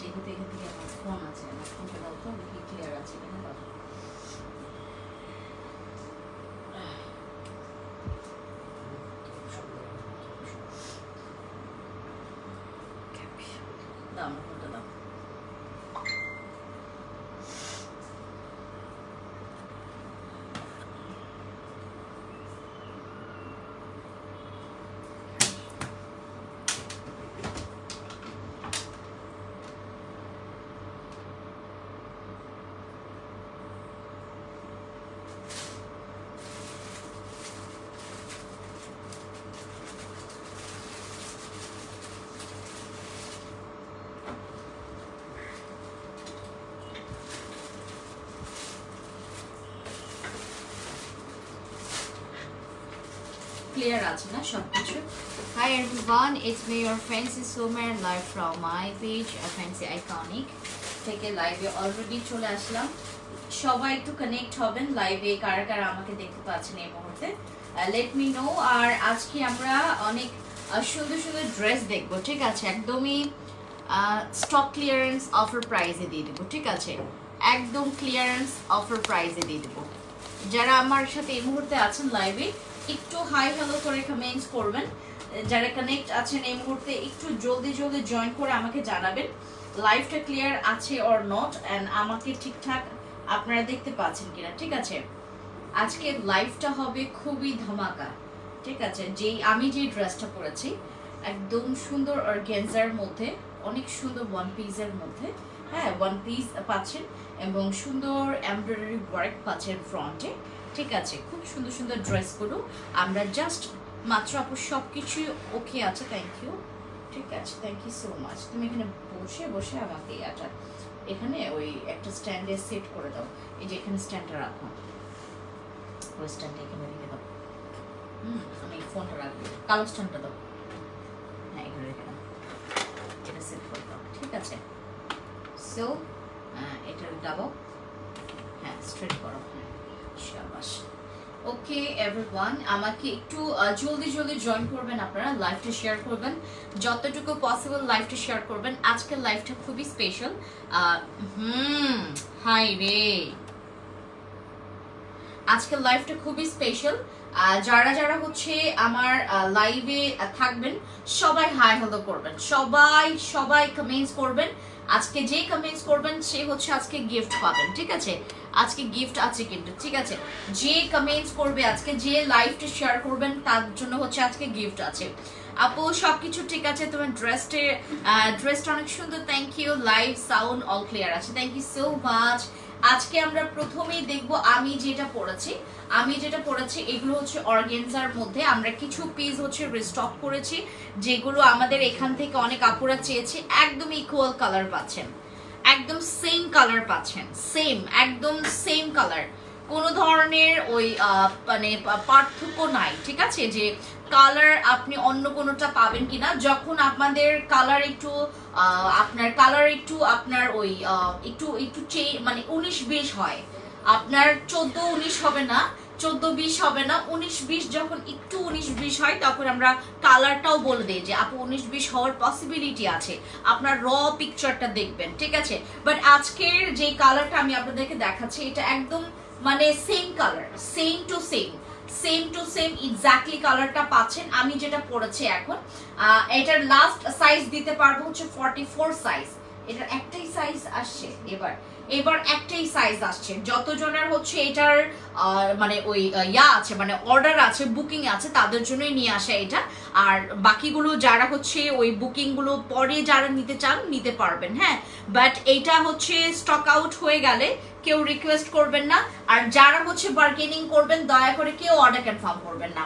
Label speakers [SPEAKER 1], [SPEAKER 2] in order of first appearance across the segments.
[SPEAKER 1] যেহেতু এখান থেকে আমার ফোন আছে, আমার ফোনটা দাও তো, দেখি ক্লিয়ার আছে কিনা। দাও দাও আমার ফোনটা দাও। ক্লিয়ার আছে না সবকিছু? Hi everyone, it's me your Fancy Sumer live from my page Fancy Iconic থেকে লাইভে অলরেডি চলে আসলাম। সবাই একটু কানেক্ট হবেন লাইভে, কারা কারা আমাকে দেখতে পাচ্ছেন এই মুহূর্তে লেট মি নো। আর আজকে আমরা অনেক সুন্দর সুন্দর ড্রেস দেখবো, ঠিক আছে? একদমই স্টক ক্লিয়ারেন্স অফার প্রাইসে দিয়ে দেবো, ঠিক আছে? একদম ক্লিয়ারেন্স অফার প্রাইসে দিয়ে দেবো। যারা আমার সাথে এই মুহূর্তে আছেন লাইভে একটু হাই হ্যালো করে কমেন্টস করবেন। যারা কানেক্ট আছেন এই মুহূর্তে একটু জলদি জলদি জয়েন করে আমাকে জানাবেন লাইভটা ক্লিয়ার আছে অর নট, অ্যান্ড আমাকে ঠিকঠাক আপনারা দেখতে পাচ্ছেন কিনা, ঠিক আছে? আজকে লাইভটা হবে খুবই ধামাকা, ঠিক আছে? আমি যে ড্রেসটা পরেছি একদম সুন্দর অর্গানজার মধ্যে, অনেক সুন্দর ওয়ান পিসের মধ্যে, হ্যাঁ ওয়ান পিস পাচ্ছেন এবং সুন্দর এমব্রয়ডারি ওয়ার্ক পাচ্ছেন ফ্রন্টে, ঠিক আছে? খুব সুন্দর সুন্দর ড্রেসগুলো আমরা জাস্ট মাত্র আপু সব কিছুই ওকে আছে, থ্যাংক ইউ, ঠিক আছে? Thank you so much. তুমি এখানে বসে বসে আমাকে এখানে ওই একটা স্ট্যান্ডে সেট করে দাও। এই যে এখানে স্ট্যান্ডটা রাখো, ওই স্ট্যান্ডটা এখানে রেখে দাও। আমি ফোনটা রাখবো, কালো স্ট্যান্ডটা দাও, হ্যাঁ এখানে রেখে দাও, এটা সেট করে দাও, ঠিক আছে? সো এটা দাবাও, হ্যাঁ স্ট্রেট করো, হ্যাঁ শাবাশ। ওকে এভরিওয়ান, আমাকে একটু জলদি জলদি জয়েন করবেন, আপনারা লাইভটা শেয়ার করবেন, যতটুকু পসিবল লাইভটা শেয়ার করবেন। আজকের লাইভটা খুবই স্পেশাল। হাই রে, আজকের লাইভটা খুবই স্পেশাল। যারা যারা হচ্ছে আমার লাইভে থাকবেন সবাই হাই হ্যালো করবেন, সবাই সবাই কমেন্টস করবেন। আজকে যে কমেন্টস করবেন সে হচ্ছে আজকে গিফট পাবেন, ঠিক আছে? আজকে গিফট আছে কিন্তু, ঠিক আছে? যে কমেন্টস করবে আজকে, যে লাইভটা শেয়ার করবেন তার জন্য হচ্ছে আজকে গিফট আছে। আপু সবকিছু ঠিক আছে? তোমার ড্রেসটা অনেক সুন্দর, thank you. Live sound all clear আছে, থ্যাংক ইউ সো মাচ। আজকে আমরা প্রথমেই দেখব আমি যেটা পরেছি এগুলো হচ্ছে অর্গানজার মধ্যে। আমরা কিছু পিস হচ্ছে রিস্টক করেছি যেগুলো আমাদের এখান থেকে অনেক আপুরা চেয়েছে। একদম ইকুয়াল কালার পাচ্ছেন, একদম সেম কালার পাচ্ছেন, সেম একদম সেম কালার, কোনো ধরনের ওই মানে পার্থক্য নাই, ঠিক আছে? যে কালার আপনি অন্য কোনোটা পাবেন কিনা, যখন আপনাদের কালার একটু আপনার ওই একটু মানে 19-20 হয়, আপনার 14-19 হবে না, 14-20 হবে না, 19-20 যখন একটু 19-20 হয় তখন আমরা কালারটাও বলে দিই যে আপু 19-20 হওয়ার পসিবিলিটি আছে, আপনার র পিকচারটা দেখবেন, ঠিক আছে? বাট আজকের যে কালারটা আমি আপনাদেরকে দেখাচ্ছি এটা একদম মানে same colour, same to same exactly কালারটা পাচ্ছেন। আমি যেটা পরেছি এখন এটার লাস্ট সাইজ দিতে পারবো হচ্ছে 44 সাইজ। এটার একটাই সাইজ আসছে, এবার একটাই সাইজ আসছে। যতজনের হচ্ছে এটার মানে ওই আছে, মানে অর্ডার আছে, বুকিং আছে, তাদের জন্যই নিয়ে আসা এটা। আর বাকিগুলো যারা হচ্ছে ওই বুকিং গুলো পরে যারা নিতে চান নিতে পারবেন, হ্যাঁ। বাট এইটা হচ্ছে স্টক আউট হয়ে গেলে কেউ রিকোয়েস্ট করবেন না। আর যারা হচ্ছে বার্গেনিং করবেন দয়া করে কেউ অর্ডার কনফার্ম করবেন না।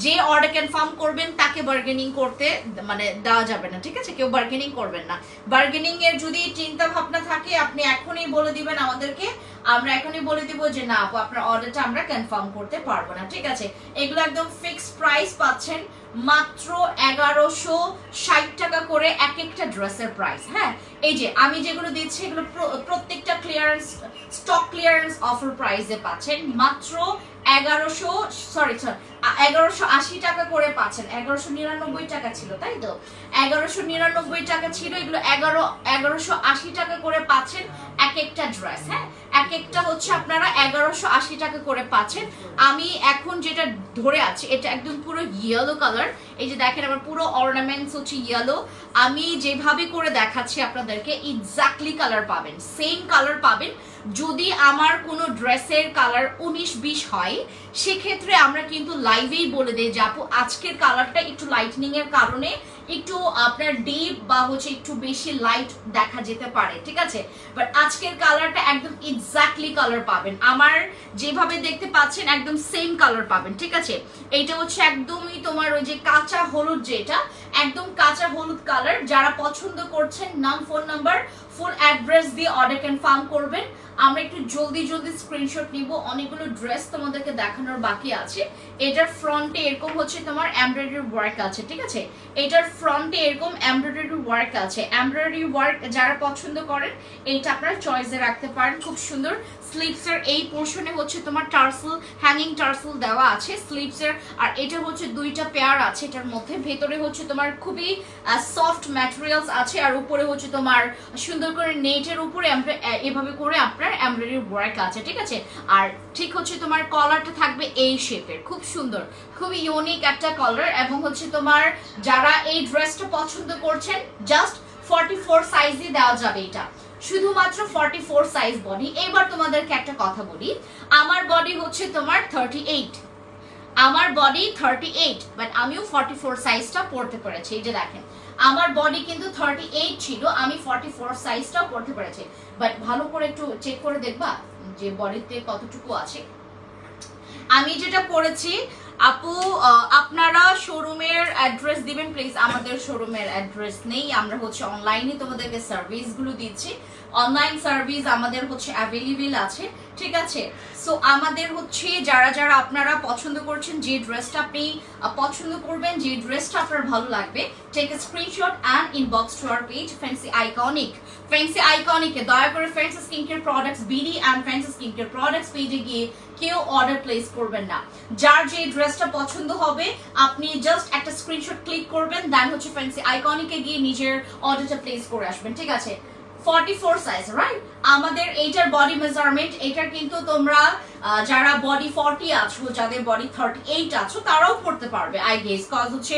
[SPEAKER 1] যে অর্ডার কনফার্ম করবেন তাকে বার্গেনিং করতে মানে দেওয়া যাবে না, ঠিক আছে? কেউ বার্গেনিং করবেন না। বার্গেনিং এর যদি চিন্তা ভাবনা থাকে আপনি এখনই বলে দিবেন আমাদেরকে, আমরা এখনই বলে দিব যে না আপু আপনার অর্ডারটা আমরা কনফার্ম করতে পারবো না, ঠিক আছে? এগুলো একদম ফিক্সড প্রাইস পাচ্ছেন, মাত্র 1160 টাকা করে এক একটা ড্রেসের প্রাইস, হ্যাঁ। এই যে আমি যেগুলো দিচ্ছি এগুলো প্রত্যেকটা ক্লিয়ারেন্স, স্টক ক্লিয়ারেন্স অফার প্রাইসে পাচ্ছেন মাত্র 1180 টাকা করে পাচ্ছেন। 1199 টাকা ছিল, তাই তো? 1199 টাকা ছিল, এগুলো 1180 টাকা করে পাচ্ছেন এক একটা ড্রেস। হ্যাঁ, এক একটা হচ্ছে আপনারা 1180 টাকা করে পাচ্ছেন। আমি এখন যেটা ধরে আছি এটা একদম পুরো ইয়েলো কালার। এই যে দেখেন আমার পুরো অর্নামেন্টস হচ্ছে ইয়েলো। আমি যেভাবে করে দেখাচ্ছি আপনাদেরকে এক্স্যাক্টলি কালার পাবেন, সেম কালার পাবেন। যদি আমার কোনো ড্রেসের কালার 19-20 হয় সেক্ষেত্রে আমরা কিন্তু লাইভেই বলে দিই যে আপু আজকের কালারটা একটু লাইটনিং এর কারণে একটু আপনার ডিপ বা হচ্ছে একটু বেশি লাইট দেখা যেতে পারে, ঠিক আছে? বাট আজকের কালারটা একদম এক্স্যাক্টলি কালার পাবেন, আমার যেভাবে দেখতে পাচ্ছেন একদম সেম কালার পাবেন, ঠিক আছে? এইটা হচ্ছে একদমই তোমার ওই যে কাঁচা হলুদ, যেটা একদম কাঁচা হলুদ কালার। যারা পছন্দ করছেন নাম, ফোন নাম্বার, ফুল অ্যাড্রেস দিয়ে অর্ডার কনফার্ম করবেন। আমরা একটু জলদি স্ক্রিনশট নিব, অনেকগুলো ড্রেস তোমাদেরকে দেখানোর বাকি আছে। এটার ফ্রন্টে এরকম হচ্ছে তোমার এমব্রয়ডারি ওয়ার্ক আছে, ঠিক আছে? এটার ফ্রন্টে এরকম এমব্রয়ডারি ওয়ার্ক আছে। এমব্রয়ডারি ওয়ার্ক যারা পছন্দ করেন এইটা আপনারা চয়েসে রাখতে পারেন, খুব সুন্দর। স্লিভসের এই পোর্শনে হচ্ছে তোমার টার্সেল, হ্যাঙ্গিং টার্সেল দেওয়া আছে স্লিভসের। আর এটা হচ্ছে দুইটা পেয়ার আছে এটার মধ্যে। ভেতরে হচ্ছে তোমার খুবই সফট ম্যাটেরিয়ালস আছে, আর উপরে হচ্ছে তোমার সুন্দর করে নেটের উপরে এভাবে করে আপনার এমব্রয়ডারি ওয়ার্ক আছে, ঠিক আছে? আর ঠিক হচ্ছে তোমার কলারটা থাকবে এই শেপের, খুব সুন্দর, খুবই ইউনিক একটা কলার। এবং হচ্ছে তোমার যারা এই ড্রেসটা পছন্দ করছেন জাস্ট 44 সাইজে দেওয়া যাবে, এটা শুধুমাত্র 44 সাইজ বডি। এবার তোমাদেরকে একটা কথা বলি, আমার বডি হচ্ছে তোমার 38, আমার বডি 38, বাট আমিও 44 সাইজটা পরতে পেরেছি। এই যে দেখেন আমার বডি কিন্তু 38 ছিল, আমি 44 সাইজটাও পরতে পেরেছি। বাট ভালো করে একটু চেক করে দেখবা যে বডিতে কতটুকু আছে। আমি যেটা পরেছি আপু, আপনারা শোরুমের অ্যাড্রেস দিবেন প্লিজ। আমাদের শোরুমের অ্যাড্রেস নেই, আমরা হচ্ছে অনলাইনে তোমাদেরকে সার্ভিসগুলো দিচ্ছি। অনলাইন সার্ভিস আমাদের হচ্ছে অ্যাভেলেবেল আছে, ঠিক আছে? সো আমাদের হচ্ছে যারা আপনারা পছন্দ করছেন, যে ড্রেসটা আপনি পছন্দ করবেন, যে ড্রেসটা আপনার ভালো লাগবে, take a screenshot and inbox to our page fancy iconic. Fancy আইকনিকে দয়া করে fancy skin care products BD and fancy skin care products পেজে গিয়ে কেউ অর্ডার প্লেস করবেন না। যার যে ড্রেসটা পছন্দ হবে আপনি জাস্ট একটা স্ক্রিনশট ক্লিক করবেন, দেন হচ্ছে ফ্যান্সি আইকনিকে গিয়ে নিজের অর্ডারটা প্লেস করে আসবেন, ঠিক আছে? 44 সাইজ, রাইট? আমাদের এইটার বডি মেজারমেন্ট, এটার কিন্তু তোমরা যারা বডি 40 আছো, যাদের বডি 38 আছো তারাও পড়তে পারবে আই গেস, কজ হচ্ছে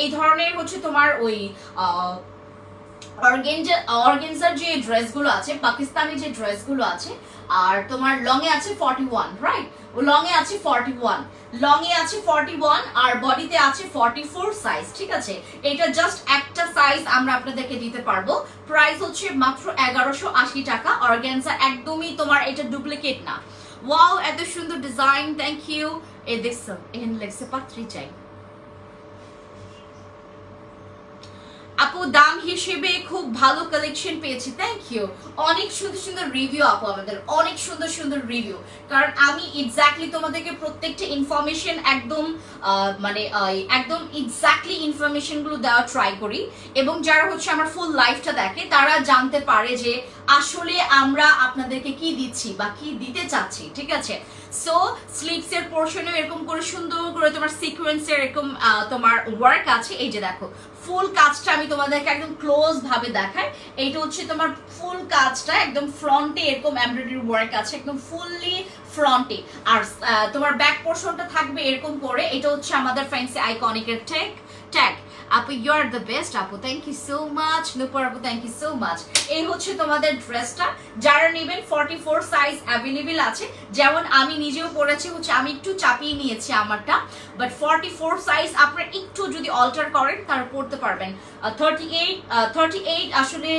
[SPEAKER 1] এই ধরনের হচ্ছে তোমার ওই অর্গেনজার যে ড্রেসগুলো আছে, পাকিস্তানি যে ড্রেসগুলো আছে, আর তোমার লং এ আছে 41, রাইট? ও লং এ আছে 41, লং এ আছে 41 আর বডিতে আছে 44 সাইজ, ঠিক আছে? এটা জাস্ট একটা সাইজ আমরা আপনাদেরকে দিতে পারবো। প্রাইস হচ্ছে মাত্র 1180 টাকা। অর্গানজা একদমই তোমার এটা ডুপ্লিকেট না। ওয়াও, এত সুন্দর ডিজাইন, থ্যাংক ইউ। এ দেখছো এখানে লেগছে পাত্রী চাই আপু, দাম হিসেবে খুব ভালো কালেকশন পেয়েছি, থ্যাংক ইউ। অনেক সুন্দর সুন্দর রিভিউ আপু, আমাদের অনেক সুন্দর সুন্দর রিভিউ। কারণ আমি এক্স্যাক্টলি তোমাদেরকে প্রত্যেকটা ইনফরমেশন একদম মানে একদম এক্স্যাক্টলি ইনফরমেশনগুলো দেওয়া ট্রাই করি, এবং যারা হচ্ছে আমার ফুল লাইফটা দেখে তারা জানতে পারে যে আসলে আমরা আপনাদেরকে কি দিচ্ছি বা কি দিতে চাচ্ছি, ঠিক আছে? সো স্লিভসের পোর্শনেও এরকম করে সুন্দর করে তোমার সিকোয়েন্সের এরকম তোমার ওয়ার্ক আছে। এই যে দেখো ফুল কাজটা আমি তোমাদেরকে একদম ক্লোজ ভাবে দেখাই। এইটা হচ্ছে তোমার ফুল কাজটা একদম ফ্রন্টে এরকম এমব্রয়ডারি ওয়ার্ক আছে, একদম ফুললি ফ্রন্টে। আর তোমার ব্যাক পোর্শনটা থাকবে এরকম করে। এটা হচ্ছে আমাদের ফ্যান্সি আইকনিকের ট্যাগ। আপু ইউ আর দ্য বেস্ট আপু, থ্যাংক ইউ সো মাচ। নুপুর আপু থ্যাংক ইউ সো মাচ। এই হচ্ছে তোমাদের ড্রেসটা, যারা নেবেন 44 সাইজ অ্যাভেলেবেল আছে। যেমন আমি নিজেও পরেছি, হচ্ছে আমি একটু চাপিয়ে নিয়েছি আমারটা, বাট 44 সাইজ আপনারা একটু যদি অল্টার করেন তার পড়তে পারবেন। 38 আসলে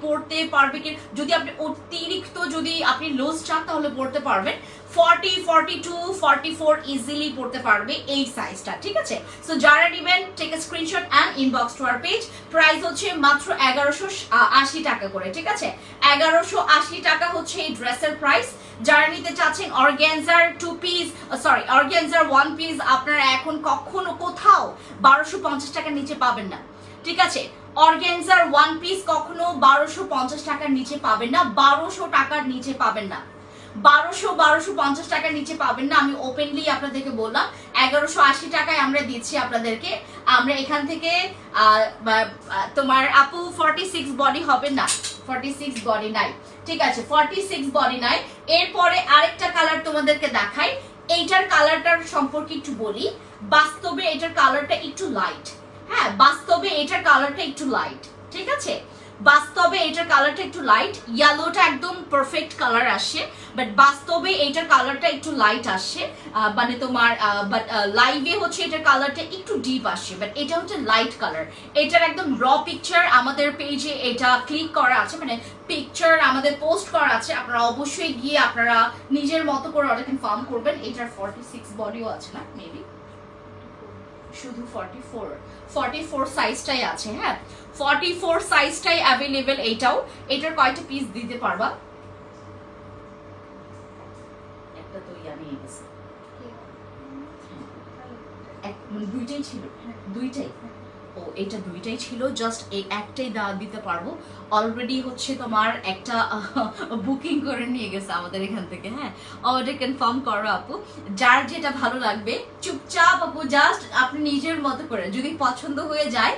[SPEAKER 1] পড়তে পারবে কি, যদি আপনি অতিরিক্ত যদি আপনি লুজ চান তাহলে পড়তে পারবেন। 40, 42, 44 ইজিলি পড়তে পারবে এই সাইজটা, ঠিক আছে? সো যারা নেবেন take a screenshot and inbox to our page. Price হচ্ছে মাত্র 1180 টাকা করে, ঠিক আছে? 1180 টাকা হচ্ছে এই ড্রেসের প্রাইস। যারা নিতে চাচ্ছেন organza 2 piece, sorry organza 1 piece, আপনারা এখন কখনো কোথাও 1250 টাকার নিচে পাবেন না, ঠিক আছে? অর্গানজার 1 পিস কখনো 1250 টাকার নিচে পাবেন না, 1200 টাকার নিচে পাবেন না। 1250 টাকার নিচে পাবেন না, আমি ওপেনলি আপনাদেরকে বললাম। 1180 টাকায় আমরা দিচ্ছি আপনাদেরকে। আমরা এখান থেকে তোমার আপু 46 বডি হবে না, 46 বডি নাই, ঠিক আছে 46 বডি নাই। এরপরে আরেকটা কালার তোমাদেরকে দেখাই। এইটার কালারটার সম্পর্কে একটু বলি। বাস্তবে এটার কালারটা একটু লাইট, হ্যাঁ বাস্তবে এটার কালারটা একটু লাইট, ঠিক আছে বাস্তবে এটার কালারটা একটু লাইট। ইয়েলোটা একদম পারফেক্ট কালার আসে, বাট বাস্তবে এটার কালারটা একটু লাইট আসে, মানে তোমার বাট লাইভে হচ্ছে এটার কালারটা একটু ডিপ আসে, বাট এটা হচ্ছে লাইট কালার। এটার একদম র পিকচার আমাদের পেজে এটা ক্লিক করা আছে, মানে পিকচার আমাদের পোস্ট করা আছে। আপনারা অবশ্যই গিয়ে আপনারা নিজের মতো করে অর্ডার কনফার্ম করবেন। এটার 46 বডিও আছে না, মেবি শুধু 44 সাইজটাই আছে, হ্যাঁ 44 সাইজটাই অ্যাভেলেবেল। এইটাও, এটার কয়টা পিস দিতে পারবা? একটা তো ইয়া নিয়ে গেছে, দুইটাই ছিল, দুইটাই ও এটা দুইটাই ছিল, জাস্ট এই একটাই দিতে পারবো। অলরেডি হচ্ছে তোমার একটা বুকিং করে নিয়ে গেছে আমাদের এখান থেকে, হ্যাঁ অর্ডার কনফার্ম করো আপু। যার যেটা ভালো লাগবে চুপচাপ আপু জাস্ট আপনি নিজের মতো করে, যদি পছন্দ হয়ে যায়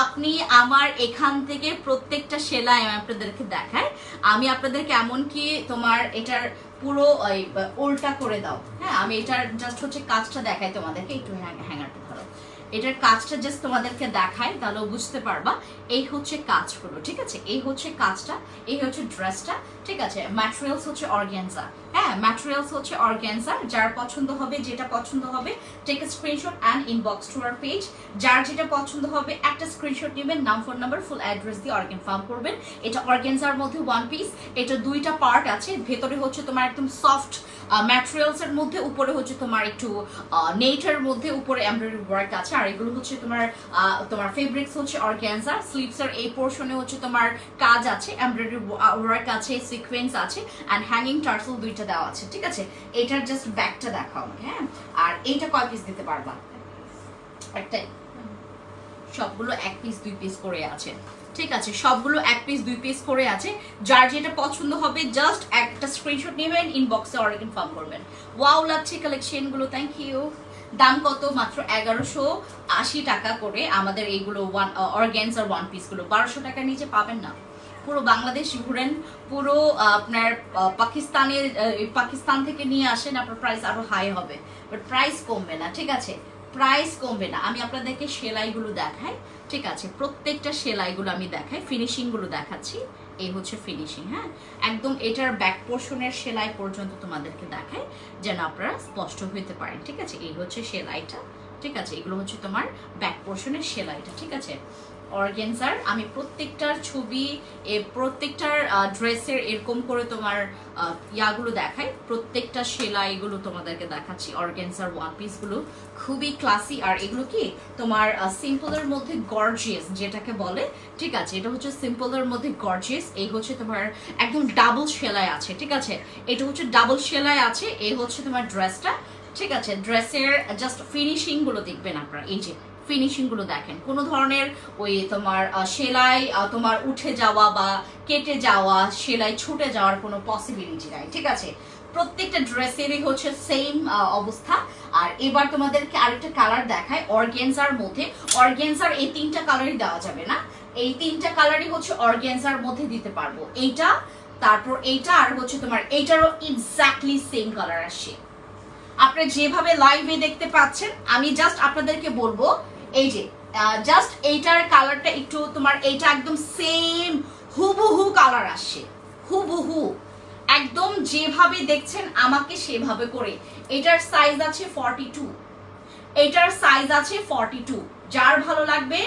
[SPEAKER 1] আপনি আমার এখান থেকে প্রত্যেকটা সেলাই আমি আপনাদেরকে দেখাই। আমি আপনাদেরকে এমনকি তোমার এটার পুরো উল্টা করে দাও, হ্যাঁ আমি এটার জাস্ট হচ্ছে কাজটা দেখাই তোমাদেরকে। একটু হ্যাঙ্গারটা ধরো, এটার কাজটা জাস্ট তোমাদেরকে দেখায়, তাহলে বুঝতে পারবা। এই হচ্ছে কাজগুলো, ঠিক আছে এই হচ্ছে কাজটা, এই হচ্ছে ড্রেসটা, ঠিক আছে। ম্যাটেরিয়ালস হচ্ছে অর্গানজা, হ্যাঁ ম্যাটেরিয়ালস হচ্ছে অর্গানজা। যার পছন্দ হবে, যেটা পছন্দ হবে take a screenshot and inbox to our page. যার যেটা পছন্দ হবে একটা স্ক্রিনশট নেবেন, নাম ফোন নাম্বার ফুল অ্যাড্রেস দিয়ে অর্গান ফার্ম করবেন। এটা অর্গানজার মধ্যে ওয়ান পিস, এটা দুইটা পার্ট আছে। ভেতরে হচ্ছে তোমার একদম সফট ম্যাটেরিয়ালস এর মধ্যে, উপরে হচ্ছে তোমার একটু নেটের মধ্যে উপরে এমব্রয়ডারি ওয়ার্ক আছে। আর এগুলো হচ্ছে তোমার ফেব্রিক্স হচ্ছে অর্গানজা। স্লিভস এর এই পোর্শনে হচ্ছে তোমার কাজ আছে, এমব্রয়ডারি ওয়ার্ক আছে, সিকোয়েন্স আছে, এন্ড হ্যাঙ্গিং টার্সেল দুইটা দেওয়া আছে, ঠিক আছে। এটার জাস্ট ব্যাকটা দেখাও আমাকে, হ্যাঁ। আর এইটা কয় পিস দিতে পারবা? একটাই, সবগুলো এক পিস দুই পিস করে আছে, ঠিক আছে সবগুলো এক পিস দুই পিস করে আছে। যার যেটা পছন্দ হবে জাস্ট একটা স্ক্রিনশট নেবেন, ইনবক্সে অর্ডার কনফার্ম করবেন। ওয়াও লাগছে কালেকশনগুলো, থ্যাংক ইউ। দাম কত? মাত্র 1180 টাকা করে আমাদের এইগুলো অর্গানজার ওয়ান পিসগুলো। 1200 টাকার নিচে পাবেন না। পুরো বাংলাদেশ ঘুরেন, পুরো আপনার পাকিস্তান থেকে নিয়ে আসেন, আপনার প্রাইস আরো হাই হবে, বাট প্রাইস কমবে না, ঠিক আছে প্রাইস কমবে না। আমি আপনাদেরকে সেলাইগুলো দেখাই, ঠিক আছে প্রত্যেকটা সেলাইগুলো আমি দেখাই, ফিনিশিংগুলো দেখাচ্ছি। এই হচ্ছে ফিনিশিং, হ্যাঁ একদম এটার ব্যাক পোর্শনের সেলাই পর্যন্ত তোমাদেরকে দেখাই যেন আপনারা স্পষ্ট হইতে পারেন, ঠিক আছে। এই হচ্ছে সেলাইটা, ঠিক আছে এগুলো হচ্ছে তোমার ব্যাক পোর্শনের সেলাইটা, ঠিক আছে অর্গানজার। আমি প্রত্যেকটার ছবি, প্রত্যেকটার ড্রেসের এরকম করে তোমার ইয়াগুলো দেখাই, প্রত্যেকটা সেলাইগুলো তোমাদেরকে দেখাচ্ছি। অর্গানজার ওয়ান পিসগুলো খুবই ক্লাসি, আর এগুলো কি তোমার সিম্পলের মধ্যে গর্জিয়াস যেটাকে বলে, ঠিক আছে এটা হচ্ছে সিম্পলের মধ্যে গর্জিয়াস। এই হচ্ছে তোমার একদম ডাবল সেলাই আছে, ঠিক আছে এটা হচ্ছে ডাবল সেলাই আছে। এই হচ্ছে তোমার ড্রেসটা, ঠিক আছে ড্রেসের জাস্ট ফিনিশিং গুলো দেখবেন আপনারা, এই যে ফিনিশিং গুলো দেখেন, কোনো ধরনের ওই তোমার সেলাই তোমার উঠে যাওয়া বা কেটে যাওয়া, সেলাই ছুটে যাওয়ার কোনো পসিবিলিটি নাই, ঠিক আছে প্রত্যেকটা ড্রেসেরই হচ্ছে সেম অবস্থা। আর এবার তোমাদেরকে আরেকটা কালার দেখায় অর্গানজার মধ্যে। অর্গানজার এই তিনটা কালারই দেওয়া যাবে না, এই তিনটা কালারই হচ্ছে অর্গানজার মধ্যে দিতে পারবো। এইটা, তারপর এইটা, আর হচ্ছে তোমার এইটারও এক্স্যাক্টলি সেম কালার আসে। আপনারা যেভাবে লাইভে দেখতে পাচ্ছেন, আমি জাস্ট আপনাদেরকে বলবো এই যে জাস্ট এইটার কালারটা একটু তোমার, এইটা একদম সেম হুবহু কালার আসে, হুবহু একদম যেভাবে দেখছেন আমাকে সেভাবে করে। এটার সাইজ আছে 42, এটার সাইজ আছে 42। যার ভালো লাগবে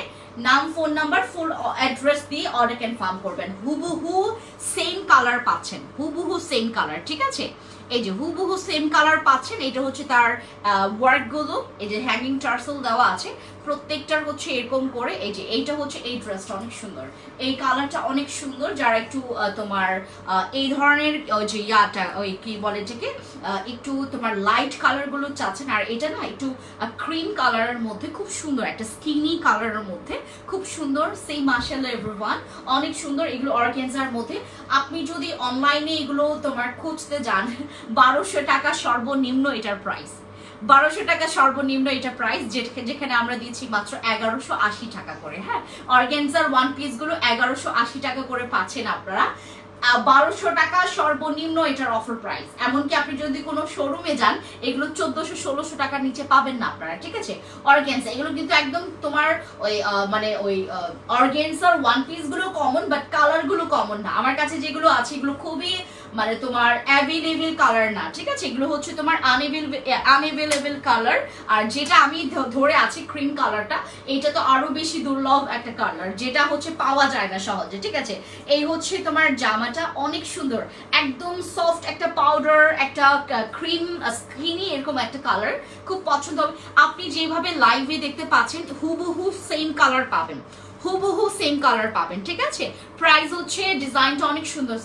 [SPEAKER 1] নাম ফোন নাম্বার ফুল অ্যাড্রেস দিয়ে অর্ডার কনফার্ম করবেন। হুবহু সেম কালার পাচ্ছেন, হুবহু সেম কালার, ঠিক আছে এই যে হুবহু সেম কালার পাচ্ছেন। এটা হচ্ছে তার ওয়ার্কগুলো, এই যে হ্যাঙ্গিং টার্সেল দেওয়া আছে প্রত্যেকটার হচ্ছে এরকম করে। এই যে এইটা হচ্ছে এই ড্রেসটা অনেক সুন্দর, এই কালারটা অনেক সুন্দর। যারা একটু তোমার এই ধরনের ওই যে ইয়াটা ওই কি বলে এটাকে একটু তোমার লাইট কালারগুলো চাচ্ছেন, আর এটা না একটু ক্রিম কালারের মধ্যে খুব সুন্দর, একটা স্কিনি কালারের মধ্যে খুব সুন্দর। সেই মাশাআল্লাহ এভরিওয়ান অনেক সুন্দর। এগুলো অর্গানজার মধ্যে। আপনি যদি অনলাইনে এগুলো তোমার খুঁজতে যান 1200 টাকা সর্বনিম্ন এটার প্রাইস, 1200 টাকা সর্বনিম্ন এটা প্রাইস, যেখানে আমরা দিচ্ছি মাত্র 1180 টাকা করে। হ্যাঁ, অর্গানজার ওয়ান পিসগুলো 1180 টাকা করে পাচ্ছেন আপনারা। 1200 টাকা সর্বনিম্ন এটার অফার প্রাইস। এমনকি আপনি যদি কোনো শোরুমে যান এগুলো 1400-1600 টাকার নিচে পাবেন না আপনারা, ঠিক আছে। অর্গানজা এগুলো কিন্তু একদম তোমার ওই মানে ওই অর্গানজার ওয়ান পিস গুলো কমন, বাট কালার গুলো কমন না। আমার কাছে যেগুলো আছে এগুলো খুবই মানে তোমার অ্যাভেলেবল কালার না, ঠিক আছে। এগুলো হচ্ছে তোমার আনএভেলেবল কালার। আর যেটা আমি ধরে আছি ক্রিম কালারটা, এটা তো আরো বেশি দুর্লভ একটা কালার, যেটা হচ্ছে পাওয়া যায় না সহজে, ঠিক আছে। এই হচ্ছে তোমার জামাটা, অনেক সুন্দর, একদম সফট একটা পাউডার, একটা ক্রিম স্কিনি এরকম একটা কালার, খুব পছন্দ হবে। আপনি যেভাবে লাইভে দেখতে পাচ্ছেন হুবহু সেম কালার পাবেন, হুবহু সেম কালার পাবেন, ঠিক আছে। প্রাইস হচ্ছে, ডিজাইনটা অনেক সুন্দর,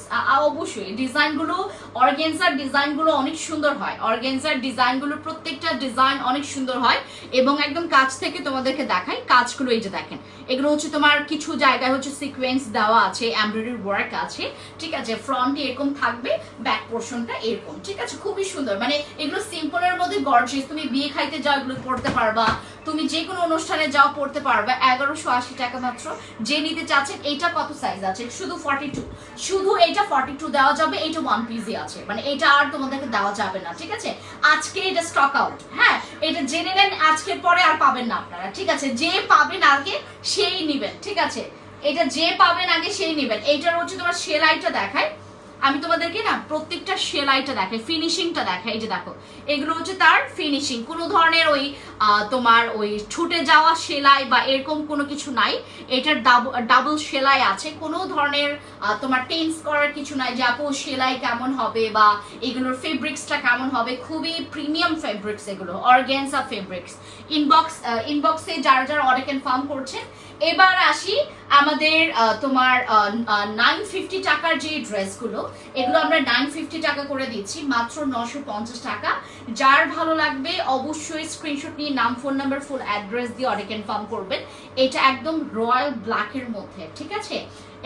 [SPEAKER 1] অবশ্যই ডিজাইনগুলো অর্গানজার ডিজাইনগুলো অনেক সুন্দর হয়, অর্গানজার ডিজাইনগুলো প্রত্যেকটা ডিজাইন অনেক সুন্দর হয়। এবং একদম কাছ থেকে তোমাদেরকে দেখাই কাজগুলো, এই যে দেখেন, এগুলো হচ্ছে তোমার কিছু জায়গায় হচ্ছে সিকোয়েন্স দেওয়া আছে, এমব্রয়ডারি ওয়ার্ক আছে, ঠিক আছে। ফ্রন্টে এরকম থাকবে, ব্যাক পোর্শনটা এরকম, ঠিক আছে। খুবই সুন্দর, মানে এগুলো সিম্পলের মধ্যে গর্জিয়াস। তুমি বিয়ে খাইতে যাও এগুলো পড়তে পারবা, তুমি যে কোনো অনুষ্ঠানে যাও পড়তে পারবে। 1180 টাকা মাত্র। যে নিতে চাচ্ছেন, এইটা কত সাইজ আছে? শুধু 42, শুধু এইটা 42 দেওয়া যাবে। এইটা ওয়ান পিসই আছে, মানে এটা আর তোমাদেরকে দেওয়া যাবে না, ঠিক আছে। আজকে এটা স্টক আউট। হ্যাঁ, এটা জেনে নেন, আজকের পরে আর পাবেন না আপনারা, ঠিক আছে। যে পাবেন আগে সেই নিবেন, ঠিক আছে। এটা যে পাবেন আগে সেই নিবেন। এইটার হচ্ছে তোমার সেলাইটা দেখায়, আমি তোমাদেরকে না প্রত্যেকটা সেলাইটা দেখাই, ফিনিশিংটা দেখাই। এই যে দেখো, এগুলো হচ্ছে তার ফিনিশিং, কোনো ধরনের ওই তোমার ওই ছুটে যাওয়া সেলাই বা এরকম কোনো কিছু নাই। এটার ডাবল সেলাই আছে, কোনো ধরনের তোমার টেন্স করার কিছু নাই যে আপু সেলাই কেমন হবে বা এগুলোর ফেব্রিক্সটা কেমন হবে। খুবই প্রিমিয়াম ফেব্রিক্স এগুলো, অর্গানজা ফেব্রিক্স। ইনবক্সে যারা যারা অর্ডার কনফার্ম করছেন। এবার আসি আমাদের তোমার 950 টাকার যে ড্রেসগুলো, এগুলো আমরা 950 টাকা করে দিচ্ছি, মাত্র 950 টাকা। যার ভালো লাগবে অবশ্যই স্ক্রিনশট নিয়ে নাম, ফোন নাম্বার, ফুল অ্যাড্রেস দিয়ে অর্ডার কনফার্ম করবেন। এটা একদম রয়্যাল ব্ল্যাকের মধ্যে, ঠিক আছে।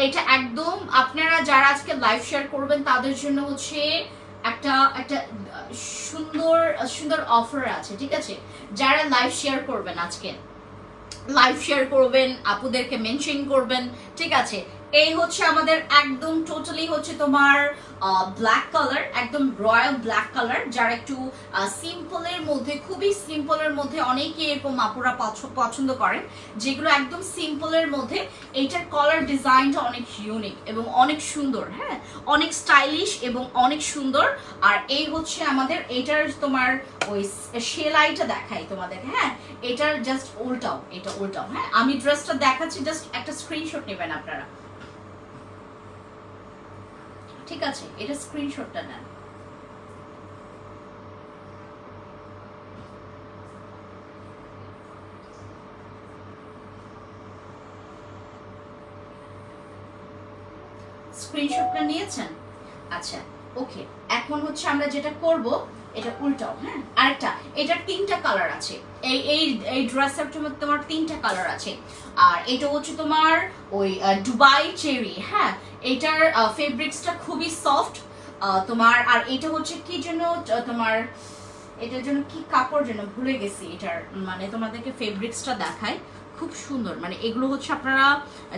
[SPEAKER 1] এটা একদম আপনারা যারা আজকে লাইভ শেয়ার করবেন তাদের জন্য হচ্ছে একটা সুন্দর সুন্দর অফার আছে, ঠিক আছে। যারা লাইভ শেয়ার করবেন আজকে, লাইভ শেয়ার করবেন, আপুদেরকে মেনশন করবেন, ঠিক আছে। এই হচ্ছে আমাদের একদম টোটালি হচ্ছে তোমার ব্ল্যাক কালার, একদম রয়্যাল ব্ল্যাক কালার। যারা একটু সিম্পলের মধ্যে, খুবই সিম্পলের মধ্যে, অনেকে এরকম আপুরা পছন্দ করেন যেগুলো একদম সিম্পলের মধ্যে। এইটার কালার ডিজাইনটা অনেক ইউনিক এবং অনেক সুন্দর, হ্যাঁ, অনেক স্টাইলিশ এবং অনেক সুন্দর। আর এই হচ্ছে আমাদের এটার তোমার ওই সেলাইটা দেখাই তোমাদের, হ্যাঁ, এটার জাস্ট উল্টাও, এটা উল্টাও। হ্যাঁ, আমি ড্রেসটা দেখাচ্ছি, জাস্ট একটা স্ক্রিনশট নেবেন আপনারা, ঠিক আছে। এটা স্ক্রিনশটটা নেন। স্ক্রিনশটটা নিয়েছেন? আচ্ছা, ওকে। এখন হচ্ছে আমরা যেটা করব, এটা উল্টাও। হ্যাঁ, আরেকটা, এটার 3টা কালার আছে। এই ড্রেসের তোমার 3টা কালার আছে। আর এটা হচ্ছে তোমার ওই দুবাই চেরি। হ্যাঁ, এটার ফেব্রিক্সটা খুবই সফট তোমার। আর এটা হচ্ছে কি জন্য তোমার, এটার জন্য কি কাপড় যেন ভুলে গেছি, এটার মানে তোমাদেরকে ফেব্রিক্সটা দেখায়, খুব সুন্দর। মানে এগুলো হচ্ছে আপনারা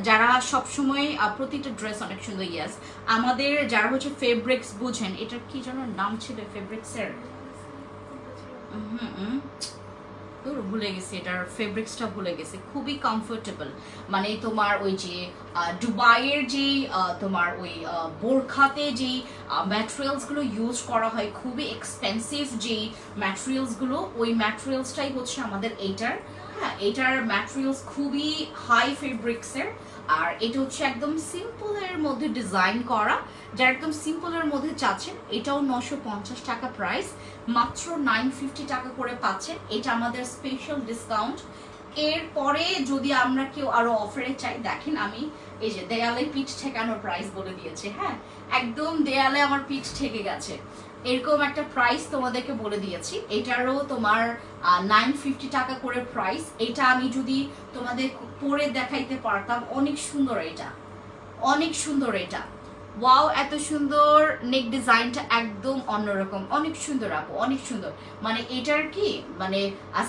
[SPEAKER 1] যারা সবসময় প্রতিটা ড্রেস অনেক সুন্দর, ইয়াস, আমাদের যারা হচ্ছে ফেব্রিক্স বুঝেন, এটার কি যেন নাম ছিল ফেব্রিক্সের, ভুলে গেছি, এটার ফেব্রিক্সটা ভুলে গেছি। খুবই কমফোর্টেবল, মানে তোমার ওই যে দুবাইয়ের যে তোমার ওই বোরখাতে যে ম্যাটেরিয়ালসগুলো ইউজ করা হয়, খুবই এক্সপেন্সিভ যে ম্যাটেরিয়ালসগুলো, ওই ম্যাটেরিয়ালসটাই হচ্ছে আমাদের এইটার। হ্যাঁ, এটার ম্যাটেরিয়ালস খুবই হাই ফেব্রিক্সের। আর এটা হচ্ছে একদম সিম্পলের মধ্যে ডিজাইন করা। যারা একদম সিম্পলের মধ্যে চাচ্ছেন, এটাও 950 টাকা প্রাইস, মাত্র 950 টাকা করে পাচ্ছেন। এটা আমাদের স্পেশাল ডিসকাউন্ট। এরপরে যদি আমরা কেউ আরো অফারে চাই, দেখেন আমি এই যে দেয়ালে পিঠ ঠেকানোর প্রাইস বলে দিয়েছে। হ্যাঁ, একদম দেয়ালে আমার পিঠ ঠেকে গেছে, এরকম একটা প্রাইস তোমাদেরকে বলে দিয়েছি। এটারও তোমার 950 টাকা করে প্রাইস। এটা আমি যদি তোমাদের পরে দেখাইতে পারতাম, অনেক সুন্দর, এটা অনেক সুন্দর। এটা ওয়াও, এত সুন্দর নেক ডিজাইনটা, একদম অন্যরকম, অনেক সুন্দর আপু, অনেক সুন্দর। মানে এটার কি মানে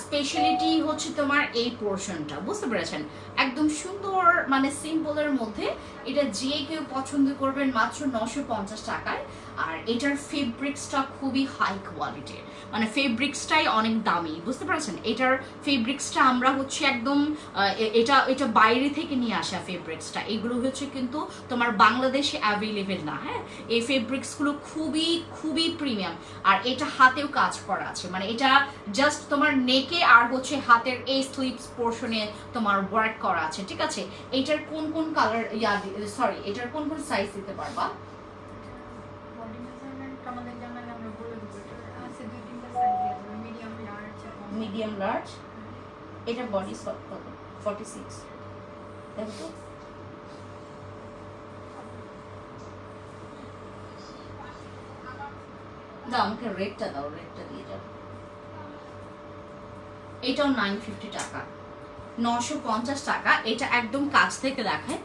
[SPEAKER 1] স্পেশালিটি হচ্ছে তোমার এই পোর্শনটা, বুঝতে পেরেছেন? একদম সুন্দর, মানে সিম্পলের মধ্যে এটা যে কেউ পছন্দ করবেন মাত্র 950 টাকায়। আর এটার ফেব্রিক্সটা খুবই হাই কোয়ালিটির, মানে ফেব্রিক্সটাই অনেক দামি, বুঝতে পারছেন? এটার ফেব্রিক্সটা আমরা হচ্ছে একদম এটা বাইরে থেকে নিয়ে আসা ফেব্রিক্সটা, এগুলো হচ্ছে কিন্তু তোমার বাংলাদেশে অ্যাভেলেবেল না। হ্যাঁ, এই ফেব্রিক্সগুলো খুবই খুবই প্রিমিয়াম। আর এটা হাতেও কাজ করা আছে, মানে এটা জাস্ট তোমার নেকে আর হচ্ছে হাতের এই স্লিভস পোর্শনে তোমার ওয়ার্ক করা আছে, ঠিক আছে? এটার কোন কোন কালার সরি এটার কোন কোন সাইজ দিতে পারবা? Medium large. এটা বডি কত? 46। দেখো দাও, আমাকে রেটটা দাও, রেটটা দিয়ে যাও। এটাও 950 টাকা, 950 টাকা। এটা একদম কাছ থেকে দেখায়।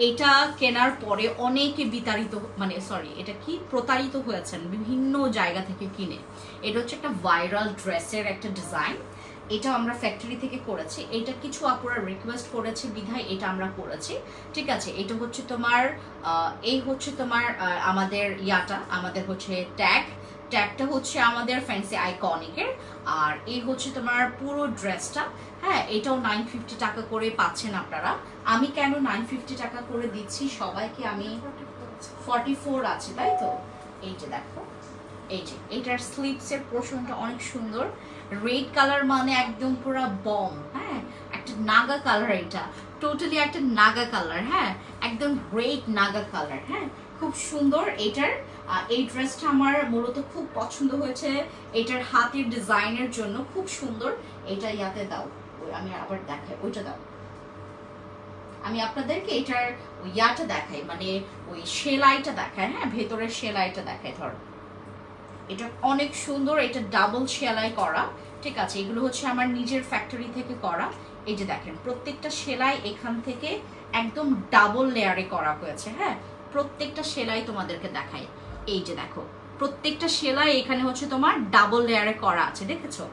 [SPEAKER 1] এটা কেনার পরে অনেকে বিতাড়িত, মানে সরি এটা কি প্রতারিত হয়েছেন বিভিন্ন জায়গা থেকে কিনে। এটা হচ্ছে একটা ভাইরাল ড্রেসের একটা ডিজাইন। এটা আমরা ফ্যাক্টরি থেকে করেছি। এটা কিছু আপুরা রিকোয়েস্ট করেছে বিধায় এটা আমরা করেছি, ঠিক আছে? এটা হচ্ছে তোমার এই হচ্ছে তোমার আমাদের আমাদের হচ্ছে ট্যাগটা হচ্ছে আমাদের ফ্যান্সি আইকনিকের। আর এই হচ্ছে তোমার পুরো ড্রেসটা। হ্যাঁ, এটাও 950 টাকা করে পাচ্ছেন আপনারা। আমি কেন 950 টাকা করে দিচ্ছি সবাইকে? আমি 44 আছে, তাই তো? এই যে দেখো, এই যে এটার স্লিভসের পোর্শনটা অনেক সুন্দর, রেড কালার, মানে একদম পুরো বম। হ্যাঁ, একটা নাগা কালার, এটা টোটালি একটা নাগা কালার। হ্যাঁ, একদম রেড নাগা কালার। হ্যাঁ, খুব সুন্দর। এটার এই ড্রেসটা আমার মূলত খুব পছন্দ হয়েছে এটার হাতের ডিজাইনের জন্য, খুব সুন্দর। এটা ইয়াতে দাও, আমি আবার দেখাই, ওইটা দাও। আমি আপনাদেরকে এটার ইয়াটা দেখাই, মানে ওই সেলাইটা দেখাই। হ্যাঁ, ভেতরের সেলাইটা দেখাই। ধর, এটা অনেক সুন্দর, এটা ডাবল সেলাই করা, ঠিক আছে? এগুলো হচ্ছে আমার নিজের ফ্যাক্টরি থেকে করা। এই যে দেখেন, প্রত্যেকটা সেলাই এখান থেকে একদম ডাবল লেয়ারে করা হয়েছে। হ্যাঁ, প্রত্যেকটা সেলাই তোমাদেরকে দেখাই। এই যে দেখো, প্রত্যেকটা সেলাই এখানে হচ্ছে তোমার ডাবল লেয়ারে করা আছে, দেখেছো?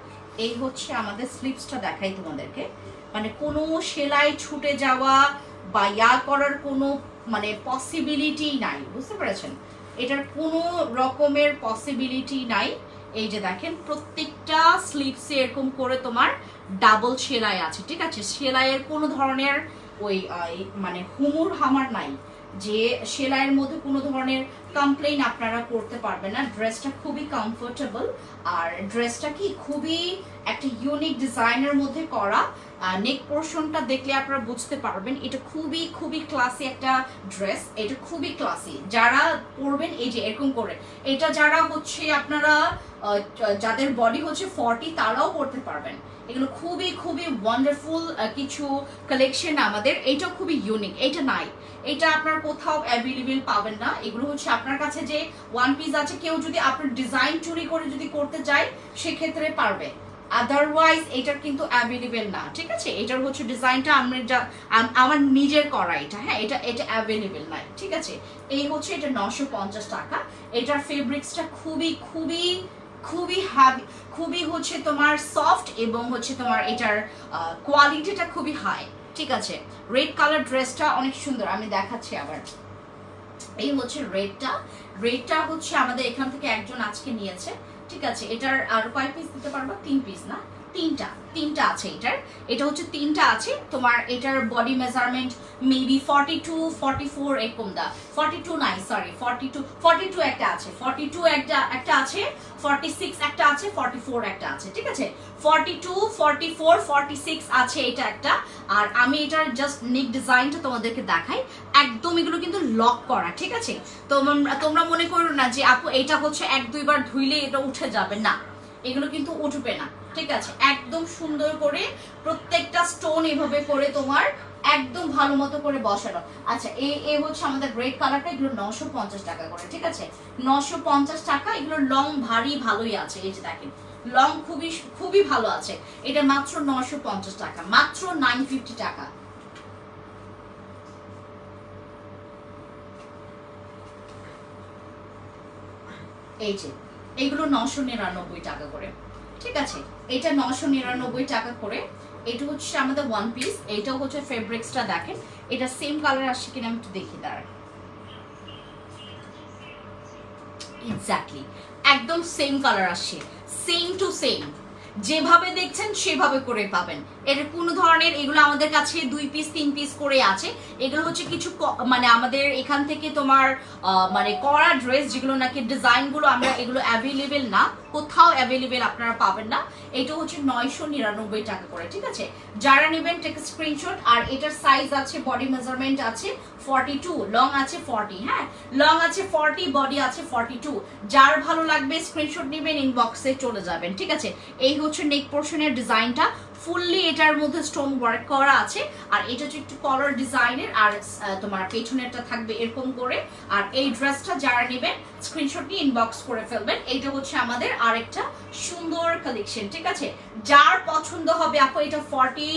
[SPEAKER 1] এই হচ্ছে আমাদের স্লিভসটা দেখাই তোমাদেরকে। মানে কোনো সেলাই ছুটে যাওয়া বা ইয়া করার কোনো মানে পসিবিলিটি নাই, বুঝতে পেরেছেন? এটার কোনো রকমের পসিবিলিটি নাই। এই যে দেখেন, প্রত্যেকটা স্লিভসে এরকম করে তোমার ডাবল সেলাই আছে, ঠিক আছে? সেলাইয়ের কোনো ধরনের ওই মানে হুমুর হামার নাই, যে সেলাইয়ের মধ্যে কোনো ধরনের কমপ্লেইন আপনারা করতে পারবেন না। ড্রেসটা খুবই কমফোর্টেবল। আর ড্রেসটা কি খুবই একটা ইউনিক ডিজাইনের মধ্যে করা। নেক পোর্শনটা দেখলে আপনারা বুঝতে পারবেন এটা খুবই খুবই ক্লাসি একটা ড্রেস। এটা খুবই ক্লাসি, যারা পরবেন এই যে এরকম করে, এটা যারা হচ্ছে আপনারা যাদের বডি হচ্ছে 40 তারাও পরতে পারবেন। এগুলো খুবই খুবই ওয়ান্ডারফুল কিছু কালেকশন আমাদের। এটা খুবই ইউনিক, এটা নাই, এটা আপনার কোথাও অ্যাভেলেবেল পাবেন না। এগুলো হচ্ছে আপনার কাছে যে ওয়ান পিস আছে, কেউ যদি আপনার ডিজাইন চুরি করে যদি করতে চায় সেক্ষেত্রে পারবে, আদারওয়াইজ এটার কিন্তু অ্যাভেলেবেল না, ঠিক আছে? এটার হচ্ছে ডিজাইনটা আমার নিজের করা এটা। হ্যাঁ, এটা অ্যাভেলেবেল নাই, ঠিক আছে? এই হচ্ছে এটা 950 টাকা। এটার ফেব্রিক্সটা খুবই খুবই খুবই হ্যাভি, খুবই হচ্ছে তোমার সফট, এবং হচ্ছে তোমার এটার কোয়ালিটিটা খুবই হাই, ঠিক আছে? রেড কালার ড্রেসটা অনেক সুন্দর, আমি দেখাচ্ছি আবার। এই হচ্ছে রেডটা হচ্ছে আমাদের এখান থেকে একজন আজকে নিয়েছে, ঠিক আছে? এটার আর কয় পিস দিতে পারবা? 3 পিস না, তিনটা আছে এটার। এটা হচ্ছে 3টা আছে তোমার। এটার বডি মেজারমেন্ট মেবি 42 44 এরকম দা, 42 নাই সরি 42 একটা আছে, 42 একটা আছে, 46 একটা আছে, 44 একটা আছে, ঠিক আছে? 42 44 46 আছে এটা একটা। আর আমি এটার জাস্ট নেক ডিজাইনটা তোমাদেরকে দেখাই। একদম এগুলো কিন্তু লক করা, ঠিক আছে? তোমরা মনে করো না যে আপু এটা হচ্ছে 1-2 বার ধুইলে এটা উঠে যাবে, না, এগুলো কিন্তু উঠবে না, ঠিক আছে? একদম সুন্দর করে প্রত্যেকটা স্টোন এভাবে করে তোমার একদম ভালো মতো করে বসানো। আচ্ছা, এই হচ্ছে আমাদের রেড কালারটা। এগুলো 950 টাকা করে, ঠিক আছে? 950 টাকা। এগুলো লং ভারী ভালোই আছে, এই যে দেখেন লং খুবই খুবই ভালো আছে। এটা মাত্র 950 টাকা, মাত্র 950 টাকা। এই যে এগুলো 999 টাকা করে, ঠিক আছে। এটা 999 টাকা করে। এটা হচ্ছে আমাদের ওয়ান পিস, এইটাও হচ্ছে ফেব্রিক্সটা দেখেন, এটা সেম কালার আসছে কিনা আমি একটু দেখি দাঁড়ান। এক্স্যাক্টলি একদম সেম কালার আসছে, সেম টু সেম, যেভাবে দেখছেন সেভাবে করে পাবেন। এর কোনো ধরনের, এগুলো আমাদের কাছে 2 পিস 3 পিস করে আছে। এগুলো হচ্ছে কিছু মানে আমাদের এখান থেকে তোমার মানে করা ড্রেস যেগুলো নাকি ডিজাইনগুলো আমরা, এগুলো অ্যাভেলেবেল না, কোথাও অ্যাভেলেবেল আপনারা পাবেন না। এটা হচ্ছে 999 টাকা করে, ঠিক আছে। যারা নেবেন টেক স্ক্রিনশট। আর এটার সাইজ আছে, বডি মেজারমেন্ট আছে 42, লং আছে 40, হ্যাঁ লং আছে 40, বডি আছে 42। যার ভালো লাগবে স্ক্রিনশট নেবেন, ইনবক্সে চলে যাবেন, ঠিক আছে। এই হচ্ছে নেক পোর্শনের ডিজাইনটা, ফুললি এটার মধ্যে স্টোন ওয়ার্ক করা আছে। আর এটা হচ্ছে একটু কলার ডিজাইনের, আর তোমার পেছনেরটা থাকবে এরকম করে। আর এই ড্রেসটা যারা নেবেন স্ক্রিনশট নিয়ে ইনবক্স করে ফেলবেন। এইটা হচ্ছে আমাদের আরেকটা সুন্দর কালেকশন, ঠিক আছে। যার পছন্দ হবে আপু, এটা 40,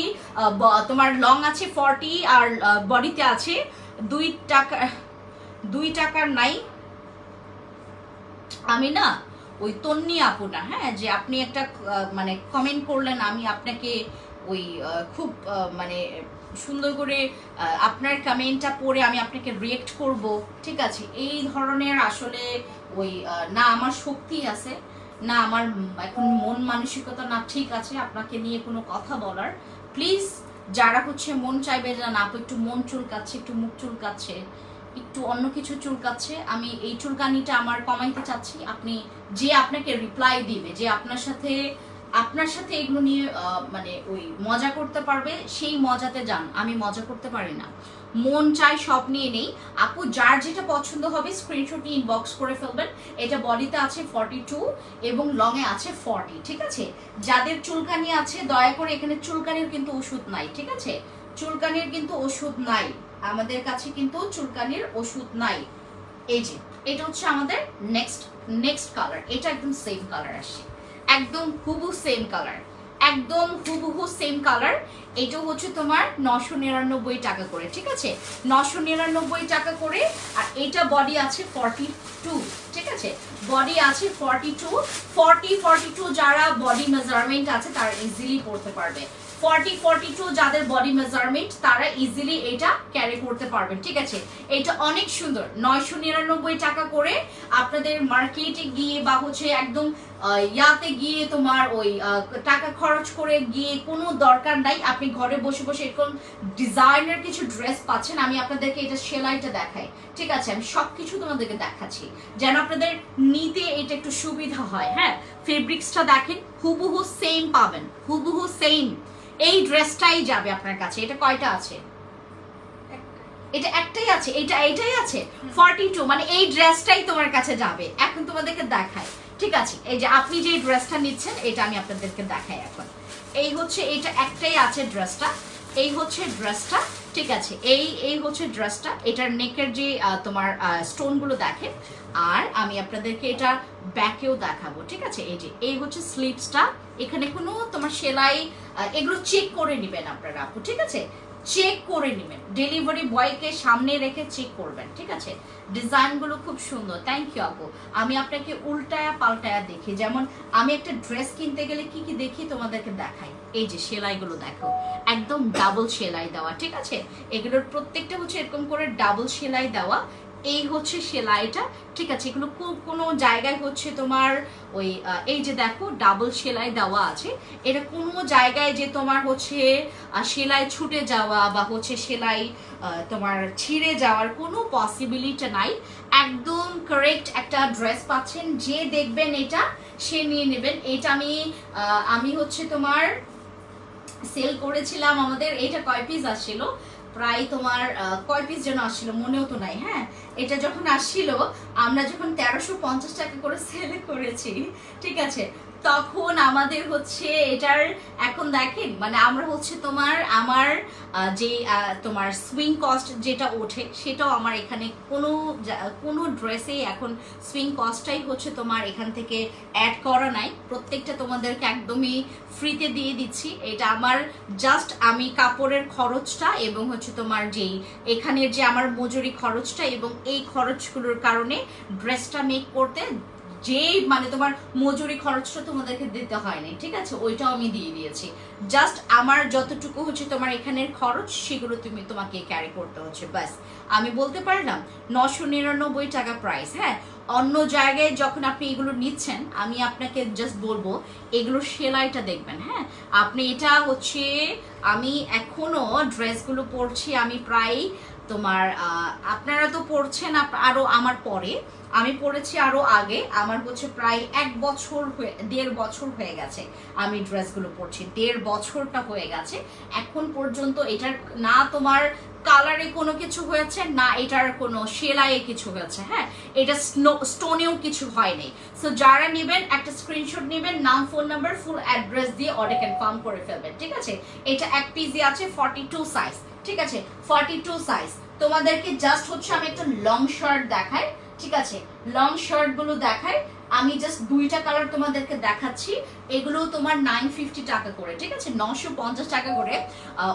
[SPEAKER 1] তোমার লং আছে 40 আর বডিতে আছে 2 টাকার নাই। আমি না ওই তন্নি আপু না, হ্যাঁ, যে আপনি একটা মানে কমেন্ট করলেন, আমি আপনাকে ওই খুব মানে সুন্দর করে আপনার কমেন্টটা পড়ে আমি আপনাকে রিয়েক্ট করব, ঠিক আছে। এই ধরনের আসলে ওই না আমার শক্তি আছে, না আমার এখন মন মানসিকতা না ঠিক আছে আপনাকে নিয়ে কোনো কথা বলার। প্লিজ যারা হচ্ছে মন চাইবে যে না আপু একটু মন চুলকাচ্ছে, একটু মুখ চুলকাচ্ছে, একটু অন্য কিছু চুলকাচ্ছে, আমি এই চুলকানিটা আমার কমাইতে চাচ্ছি, আপনি যে আপনাকে রিপ্লাই দিবে, যে আপনার সাথে এগুলো নিয়ে মানে ওই মজা করতে পারবে, সেই মজাতে যান। আমি মজা করতে পারি না, মন চাই সব নিয়ে নেই। আপু যার যেটা পছন্দ হবে স্ক্রিনশট নিয়ে ইনবক্স করে ফেলবেন। এটা বডিতে আছে 42 এবং লং এ আছে 40, ঠিক আছে। যাদের চুলকানি আছে দয়া করে, এখানে চুলকানির কিন্তু ওষুধ নাই, ঠিক আছে, চুলকানির কিন্তু ওষুধ নাই আমাদের কাছে, কিন্তু চুলকানির ওষুধ নাই। এই যে এটা হচ্ছে আমাদের নেক্সট কালার, এটা একদম সেম কালার আসছে, একদম হুবহু সেম কালার, একদম হুবহু সেম কালার। এটা হচ্ছে তোমার 999 টাকা করে, ঠিক আছে, 999 টাকা করে। আর এটা বডি আছে 42, ঠিক আছে, বডি আছে 42 যারা বডি মেজারমেন্ট আছে তারা ইজিলি পড়তে পারবে। 42 যাদের বডি মেজারমেন্ট তারা ইজিলি এটা ক্যারি করতে পারবেন, ঠিক আছে। এটা অনেক সুন্দর, 999 টাকা করে। আপনাদের মার্কেটে গিয়ে বা হচ্ছে একদম ইয়াতে গিয়ে তোমার ওই টাকা খরচ করে গিয়ে কোনো দরকার নাই, আপনি ঘরে বসে বসে এরকম ডিজাইনার কিছু ড্রেস পাচ্ছেন। আমি আপনাদেরকে এটা সেলাইটা দেখাই, ঠিক আছে, আমি সবকিছু তোমাদেরকে দেখাচ্ছি যেন আপনাদের নিতে এটা একটু সুবিধা হয়। হ্যাঁ, ফেব্রিক্সটা দেখেন, হুবহু সেম পাবেন, হুবহু সেম। এই ড্রেসটাই যাবে আপনার কাছে। এটা কয়টা আছে? এটা একটাই আছে, এইটাই আছে 42, মানে এই ড্রেসটাই তোমার কাছে যাবে। এখন তোমাদেরকে দেখাই, ঠিক আছে, এই যে আপনি যে ড্রেসটা নিচ্ছেন এটা আমি আপনাদেরকে দেখাই এখন। এই হচ্ছে এটা একটাই আছে ড্রেসটা, এই হচ্ছে ড্রেসটা, ঠিক আছে, এই হচ্ছে ড্রেসটা। এটার নেকের যে তোমার স্টোনগুলো দেখেন, আর আমি আপনাদেরকে এটা ব্যাকেও দেখাবো, ঠিক আছে। এই যে এই হচ্ছে স্লিভসটা, এখানে কোনো তোমার সেলাই এগুলো চেক করে নেবেন আপনারা আপু, ঠিক আছে, চেক করে নেবেন, ডেলিভারি বয়কে সামনে রেখে চেক করবেন, ঠিক আছে। ডিজাইনগুলো খুব সুন্দর, থ্যাংক ইউ আপু। আমি আপনাকে উল্টায়া পাল্টায়া দেখি, যেমন আমি একটা ড্রেস কিনতে গেলে কি কি দেখি তোমাদেরকে দেখাই। এই যে সেলাইগুলো দেখো, একদম ডাবল সেলাই দেওয়া, ঠিক আছে, এগুলোর প্রত্যেকটা হচ্ছে এরকম করে ডাবল সেলাই দেওয়া। এই হচ্ছে সেলাইটা, ঠিক আছে, এগুলো কোনো জায়গায় হচ্ছে তোমার ওই এই যে দেখো ডাবল সেলাই দেওয়া আছে। এটা কোনো জায়গায় যে তোমার হচ্ছে সেলাই ছুটে যাওয়া বা হচ্ছে সেলাই তোমার ছিঁড়ে যাওয়ার কোনো পসিবিলিটি নাই। একদম কারেক্ট একটা ড্রেস পাচ্ছেন, যে দেখবেন এটা সে নিয়ে নেবেন। এটা আমি হচ্ছে তোমার সেল করেছিলাম, আমাদের এটা কয় পিস আসছিল, প্রায় তোমার কয় পিস যেন আসছিল মনেও তো নাই। হ্যাঁ, এটা যখন আসছিল আমরা যখন 1350 টাকা করে সেল করেছি, ঠিক আছে, তখন আমাদের হচ্ছে এটার এখন দেখেন মানে আমরা হচ্ছে তোমার আমার যে তোমার সুইং কস্ট যেটা ওঠে সেটাও আমার এখানে কোনো ড্রেসে এখন সুইং কস্টটাই হচ্ছে তোমার এখান থেকে অ্যাড করা নাই, প্রত্যেকটা তোমাদেরকে একদমই ফ্রিতে দিয়ে দিচ্ছি। এটা আমার জাস্ট আমি কাপড়ের খরচটা এবং হচ্ছে তোমার যেই এখানের যে আমার মজুরি খরচটা এবং এই খরচগুলোর কারণে ড্রেসটা মেক করতে যেই মানে তোমার মজুরি খরচটা তোমাদেরকে দিতে হয়নি, ঠিক আছে, ওইটাও আমি দিয়ে দিয়েছি। জাস্ট আমার যতটুকু হচ্ছে তোমার এখানের খরচ সেগুলো তোমাকে ক্যারি করতে হচ্ছে, ব্যাস। আমি বলতে পারলাম 999 টাকা প্রাইস। হ্যাঁ, অন্য জায়গায় যখন আপনি এগুলো নিচ্ছেন আমি আপনাকে জাস্ট বলবো এগুলো সেলাইটা দেখবেন। হ্যাঁ, আপনি এটা হচ্ছে, আমি এখনো ড্রেসগুলো পরছি, আমি প্রায় তোমার আপনারা তো পড়ছেন আরো আমার পরে, আমি পড়েছি আরো আগে, আমার হচ্ছে প্রায় 1.5 বছর হয়ে গেছে আমি ড্রেসগুলো পরছি, 1.5 বছরটা হয়ে গেছে। এখন পর্যন্ত এটার না তোমার কালারে কোনো কিছু হয়েছে, না এটার কোনো সেলাইয়ে কিছু হয়েছে। হ্যাঁ, এটা স্টোনেও কিছু হয়নি। সো যারা নেবেন একটা স্ক্রিনশট নেবেন, নাম, ফোন নাম্বার, ফুল অ্যাড্রেস দিয়ে অর্ডার কনফার্ম করে ফেলবেন, ঠিক আছে। এটা এক পিসি আছে 42 সাইজ, ঠিক আছে, 42 সাইজ। তোমাদেরকে জাস্ট হচ্ছে আমি একটা লং শার্ট দেখাই, ঠিক আছে, লং শার্ট গুলো দেখাই, আমি জাস্ট 2টা কালার তোমাদেরকে দেখাচ্ছি। এগুলো তোমার 950 টাকা করে, ঠিক আছে, 950 টাকা করে।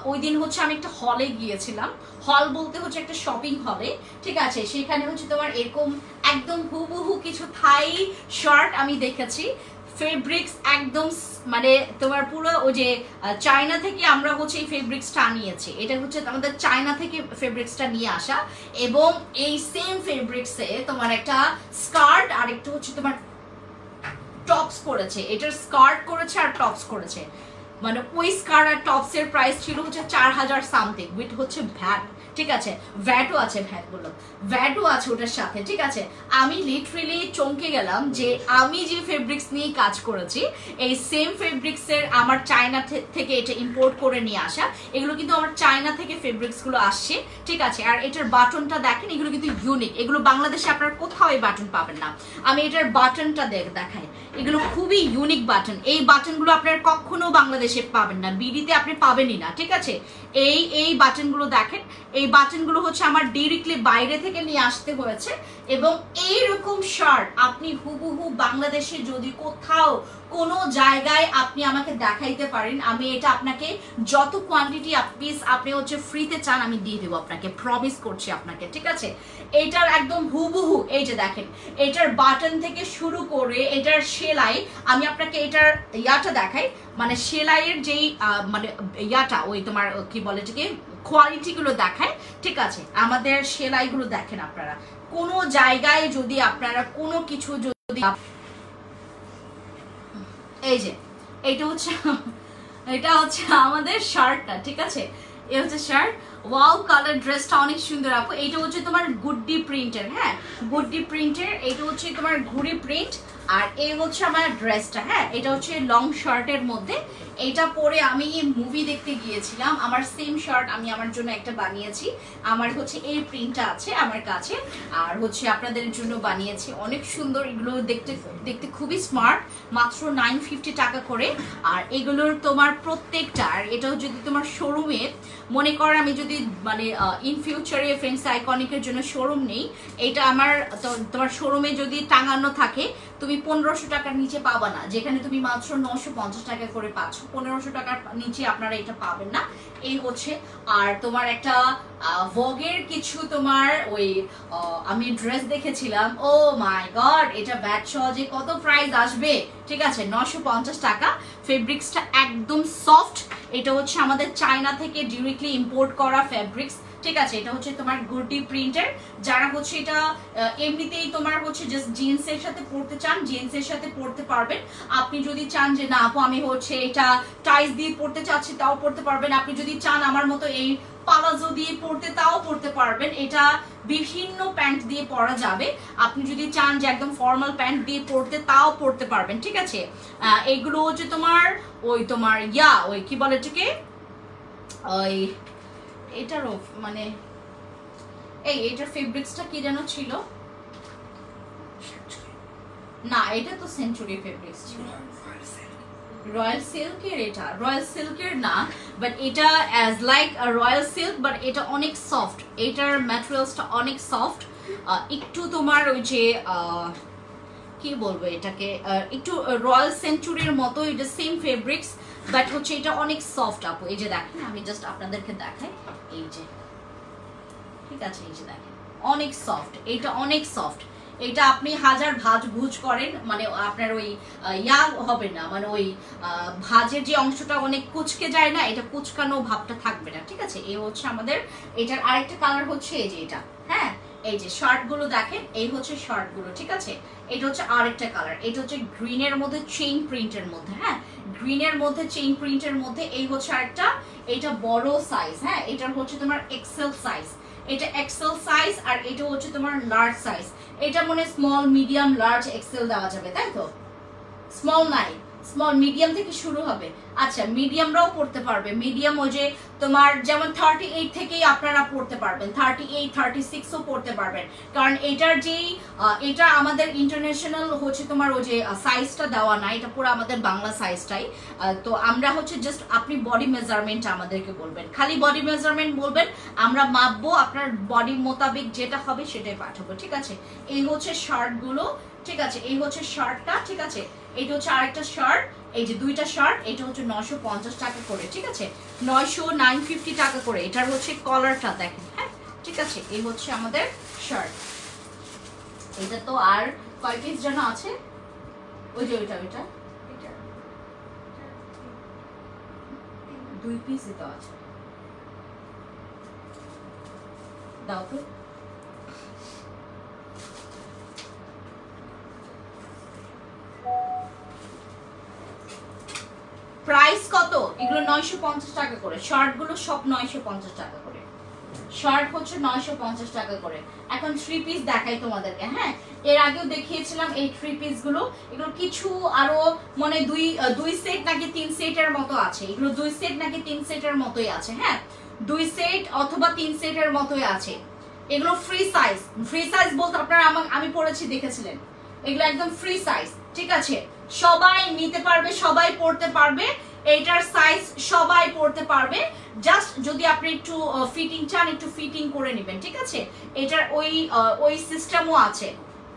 [SPEAKER 1] ওই দিন হচ্ছে আমি একটা হলে গিয়েছিলাম, হল বলতে হচ্ছে একটা শপিং হলে, ঠিক আছে, সেখানে হচ্ছে তোমার এরকম একদম হুবহু কিছু থাই শার্ট আমি দেখেছি। ফেব্রিক্স একদম মানে তোমার পুরো ওই যে চায়না থেকে আমরা হচ্ছে এই ফেব্রিক্সটা নিয়েছি, এটা হচ্ছে আমাদের চায়না থেকে ফেব্রিক্সটা নিয়ে আসা, এবং এই সেম ফেব্রিক্সে তোমার একটা স্কার্ট আর একটু হচ্ছে তোমার টপস করেছে, এটার স্কার্ট করেছে আর টপস করেছে। মানে ওই স্কার্ট আর টপসের প্রাইস ছিল হচ্ছে 4000 সামথিং উইথ হচ্ছে ভ্যাট, ঠিক আছে, ভ্যাটও আছে, ভ্যাটও আছে ওটার সাথে, ঠিক আছে। আমি লিটারেলি চমকে গেলাম যে আমি যে ফেব্রিক্স নিয়ে কাজ করেছি এই সেম ফেব্রিক্সের আমার চায়না থেকে এটা ইম্পোর্ট করে নিয়ে আসা, এগুলো কিন্তু আমার চায়না থেকে ফেব্রিক্সগুলো আসছে, ঠিক আছে। আর এটার বাটনটা দেখেন, এগুলো কিন্তু ইউনিক, এগুলো বাংলাদেশে আপনার কোথাও এই বাটন পাবেন না। আমি এটার বাটনটা দেখাই, এগুলো খুবই ইউনিক বাটন, এই বাটনগুলো আপনার কখনো বাংলাদেশে পাবেন না, বিডিতে আপনি পাবেনই না, ঠিক আছে। এই বাটনগুলো দেখেন, এই বাটনগুলো হচ্ছে আমার ডাইরেক্টলি বাইরে থেকে নিয়ে আসতে হয়েছে, এবং এইরকম শার্ট আপনি হুবহু বাংলাদেশে যদি কোথাও কোনো জায়গায় আপনি আমাকে দেখাইতে পারেন, আমি এটা আপনাকে যত কোয়ান্টিটি পিস আপনি হচ্ছে ফ্রিতে চান আমি দিয়ে দেবো আপনাকে, প্রমিস করছি আপনাকে, ঠিক আছে। এটার একদম হুবহু এই যে দেখেন, এটার বাটন থেকে শুরু করে এটার সেলাই, আমি আপনাকে এটার ইয়াটা দেখাই, মানে সেলাইয়ের যেই মানে ইয়াটা ওই তোমার কি বলে এটাকে কোয়ালিটিগুলো দেখায়, ঠিক আছে। আমাদের সেলাইগুলো দেখেন আপনারা, কোনো জায়গায় যদি আপনারা কোনো কিছু যদি এই যে এটা হচ্ছে আমাদের শার্টটা, ঠিক আছে, এই হচ্ছে শার্ট। ওয়াও, কালার ড্রেসটা অনেক সুন্দর আপু। এইটা হচ্ছে তোমার গুড্ডি প্রিন্টের, হ্যাঁ, গুড্ডি প্রিন্টের, এটা হচ্ছে তোমার ঘুড়ি প্রিন্ট, আর এই হচ্ছে আমার ড্রেসটা। হ্যাঁ, এটা হচ্ছে লং শার্টের মধ্যে, এটা পরে আমি মুভি দেখতে গিয়েছিলাম, আমার সেম শার্ট আমি আমার জন্য একটা বানিয়েছি, আমার হচ্ছে এই প্রিন্টটা আছে আমার কাছে, আর হচ্ছে আপনাদের জন্য বানিয়েছি, অনেক সুন্দর, এগুলো দেখতে খুবই স্মার্ট, মাত্র 950 টাকা করে। আর এগুলোর তোমার প্রত্যেকটা, আর এটাও যদি তোমার শোরুমে মনে করো, আমি যদি মানে ইন ফিউচারে ফ্রেন্ডস আইকনিকের জন্য শোরুম নেই, এটা আমার তোমার শোরুমে যদি টাঙানো থাকে তুমি 1500 টাকার নিচে পাবা না, যেখানে তুমি মাত্র 950 টাকা করে পাচ্ছ, 1500 টাকার নিচে আপনারা এটা পাবেন না, এই হচ্ছে। আর তোমার একটা ভোগের কিছু তোমার ওই আমি ড্রেস দেখেছিলাম, ও মাই গড, এটা ব্যাট সহজে কত প্রাইস আসবে, ঠিক আছে, 950 টাকা। ফেব্রিক্সটা একদম সফট, এটা হচ্ছে আমাদের চায়না থেকে ডিরেক্টলি ইম্পোর্ট করা ফেব্রিক্স, ঠিক আছে। এটা হচ্ছে তোমার গুড্ডি প্রিন্টের, যারা হচ্ছে এটা এমনিতেই তোমার হচ্ছে জাস্ট জিন্সের সাথে পরতে চান, জিন্সের সাথে পরতে পারবেন। আপনি যদি চান যে না আপু আমি হচ্ছে এটা টাইস দিয়ে পরতে চাচ্ছি, তাও পরতে পারবেন। আপনি যদি চান আমার মতো এই পালাজো দিয়ে পরতে, তাও পরতে পারবেন। এটা বিভিন্ন প্যান্ট দিয়ে পরা যাবে, আপনি যদি চান যে একদম ফর্মাল প্যান্ট দিয়ে পরতে, তাও পরতে পারবেন, ঠিক আছে। এইগুলো হচ্ছে তোমার ওই তোমার ওই কি বলে এটাকে, ওই এটারও মানে এটার ফেব্রিক্সটা কি যেন ছিল, না এটা তো সেঞ্চুরি ফেব্রিক্স ছিল, রয়্যাল সিল্কের, এটা রয়্যাল সিল্কের না, বাট এটা as like royal silk, but এটা অনেক সফট, এটার ম্যাটেরিয়ালসটা অনেক সফট, একটু তোমার ওই যে কি বলবো এটাকে, একটু রয়্যাল সেঞ্চুরির মতো, এটা সেম ফেব্রিক্স, বাট হচ্ছে এটা অনেক সফট আপু। এই যে দেখেন, আমি জাস্ট আপনাদেরকে দেখাই, এই যে ঠিক আছে, এই যে দেখেন অনেক সফট, এটা অনেক সফট, এটা আপনি হাজার ভাজ ভুজ করেন মানে আপনার ওই ইয়া হবে না, মানে ওই ভাজের যে অংশটা অনেক কুচকে যায় না, এটা কুচকানো ভাবটা থাকবে না, ঠিক আছে। এই হচ্ছে আমাদের এটার আরেকটা কালার হচ্ছে এই যে এটা, হ্যাঁ এই যে শার্ট গুলো দেখেন, এই হচ্ছে শার্ট গুলো, ঠিক আছে। এটা হচ্ছে আরেকটা কালার, এটা হচ্ছে গ্রিনের মধ্যে চেইন প্রিন্টের মধ্যে, হ্যাঁ গ্রিনের মধ্যে চেইন প্রিন্টের মধ্যে। এই হচ্ছে আরেকটা, এটা বড় সাইজ, হ্যাঁ এটার হচ্ছে তোমার এক্সেল সাইজ, এটা এক্সেল সাইজ, আর এটা হচ্ছে তোমার লার্জ সাইজ। এটা মনে স্মল মিডিয়াম লার্জ এক্সেল দেওয়া যাবে, তাই তো? স্মল নাই, স্মল মিডিয়াম থেকে শুরু হবে। আচ্ছা মিডিয়ামরাও পড়তে পারবে, মিডিয়াম ওই যে তোমার যেমন 38 থেকেই আপনারা পড়তে পারবেন, 38 36ও পড়তে পারবেন, কারণ এটার যেই এটা আমাদের ইন্টারন্যাশনাল হচ্ছে তোমার ওই যে সাইজটা দেওয়া না, এটা পুরো আমাদের বাংলা সাইজটাই। তো আমরা হচ্ছে জাস্ট আপনি বডি মেজারমেন্ট আমাদেরকে বলবেন, খালি বডি মেজারমেন্ট বলবেন, আমরা মাপবো, আপনার বডি মোতাবেক যেটা হবে সেটাই পাঠাবো, ঠিক আছে। এই হচ্ছে শার্টগুলো, ঠিক আছে, এই হচ্ছে শার্টটা, ঠিক আছে। এটা হচ্ছে আরেকটা শার্ট, এই যে দুইটা শার্ট, এটা হচ্ছে 950 টাকা করে, ঠিক আছে, 950 টাকা করে। এটার হচ্ছে কলারটা দেখেন, হ্যাঁ ঠিক আছে। এই হচ্ছে আমাদের শার্ট। এটা তো আর কয় পিস যেন আছে, ওই যে ওইটা ওইটা 2 পিসই তো আছে, দাও তো। প্রাইস কত? এগুলো 950 টাকা করে, শার্ট গুলো সব 950 টাকা করে, শার্ট হচ্ছে 950 টাকা করে। এখন 3 পিস দেখাই তোমাদেরকে, হ্যাঁ এর আগেও দেখিয়েছিলাম এই 3 পিস গুলো, এগুলো কিছু আরো মানে দুই সেট নাকি 3 সেটের মতো আছে, এগুলো 2 সেট নাকি 3 সেটের মতোই আছে, হ্যাঁ 2 সেট অথবা 3 সেটের মতোই আছে। এগুলো ফ্রি সাইজ, ফ্রি সাইজ বলতে আপনারা আমি পড়েছি দেখেছিলেন, এগুলো একদম ফ্রি সাইজ, ঠিক আছে। সবাই নিতে পারবে, সবাই পড়তে পারবে, এইটার সাইজ সবাই পড়তে পারবে। জাস্ট যদি আপনি একটু ফিটিং চান একটু ফিটিং করে নেবেন, ঠিক আছে। এটার ওই সিস্টেমও আছে,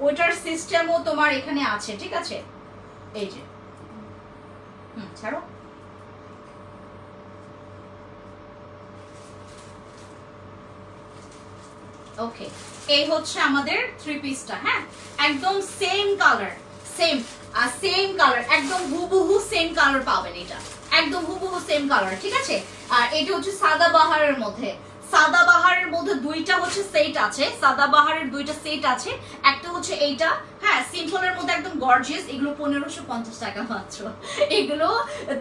[SPEAKER 1] ওইটার সিস্টেমও তোমার এখানে আছে, ঠিক আছে। এই যে ছাড়ো, ওকে। এই হচ্ছে আমাদের 3 পিসটা, হ্যাঁ একদম সেম কালার, সেম কালার, একদম হুবহু সেম কালার পাবেন, এটা একদম হুবহু সেম কালার, ঠিক আছে। আর এটা হচ্ছে সাদাবাহারের মধ্যে, সাদাবাহারের মধ্যে দুইটা হচ্ছে সেট আছে, সাদাবাহারের দুইটা সেট আছে, একটা হচ্ছে এইটা, হ্যাঁ সিম্পলের মধ্যে একদম গর্জিয়াস, এগুলো 1550 টাকা মাত্র। এগুলো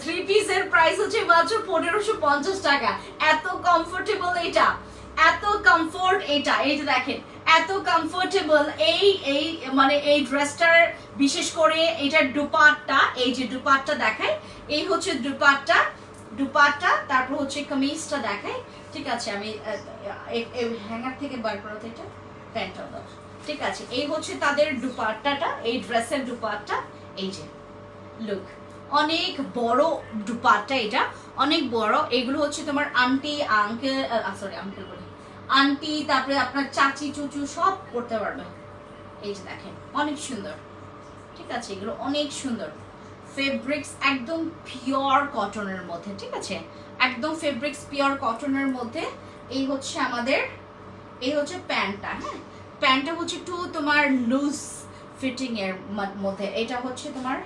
[SPEAKER 1] 3 পিসের প্রাইস হচ্ছে মাত্র 1550 টাকা। এত কমফোর্টেবল এটা, এত কমফোর্ট এটা, এই যে দেখেন এত কমফোর্টেবল এই মানে এই ড্রেসটার, বিশেষ করে এটার দুপাট্টা, এই যে দুপাট্টা দেখাই, এই হচ্ছে দুপাট্টা, তারপর হচ্ছে কামিজটা দেখাই, ঠিক আছে। আমি হ্যাঙ্গার থেকে বার করাতে এটা প্যান্টটা দাও, ঠিক আছে। এই হচ্ছে তাদের দুপাট্টাটা, এই ড্রেসের দুপাট্টা, এই যে লুক অনেক বড় দুপাট্টা, এটা অনেক বড়। এগুলো হচ্ছে তোমার আন্টি আঙ্কেল, সরি আঙ্কেল বলি, আন্টি, তারপরে আপনার চাচি চুচু সব করতে পারবে। এই যে দেখেন অনেক সুন্দর, ঠিক আছে, এগুলো অনেক সুন্দর। ফেব্রিক্স একদম পিওর কটনের মধ্যে, ঠিক আছে, একদম ফেব্রিক্স পিওর কটনের মধ্যে। এই হচ্ছে আমাদের, এই হচ্ছে প্যান্টটা, হ্যাঁ প্যান্টটা হচ্ছে একটু তোমার লুজ ফিটিং এর মধ্যে। এটা হচ্ছে তোমার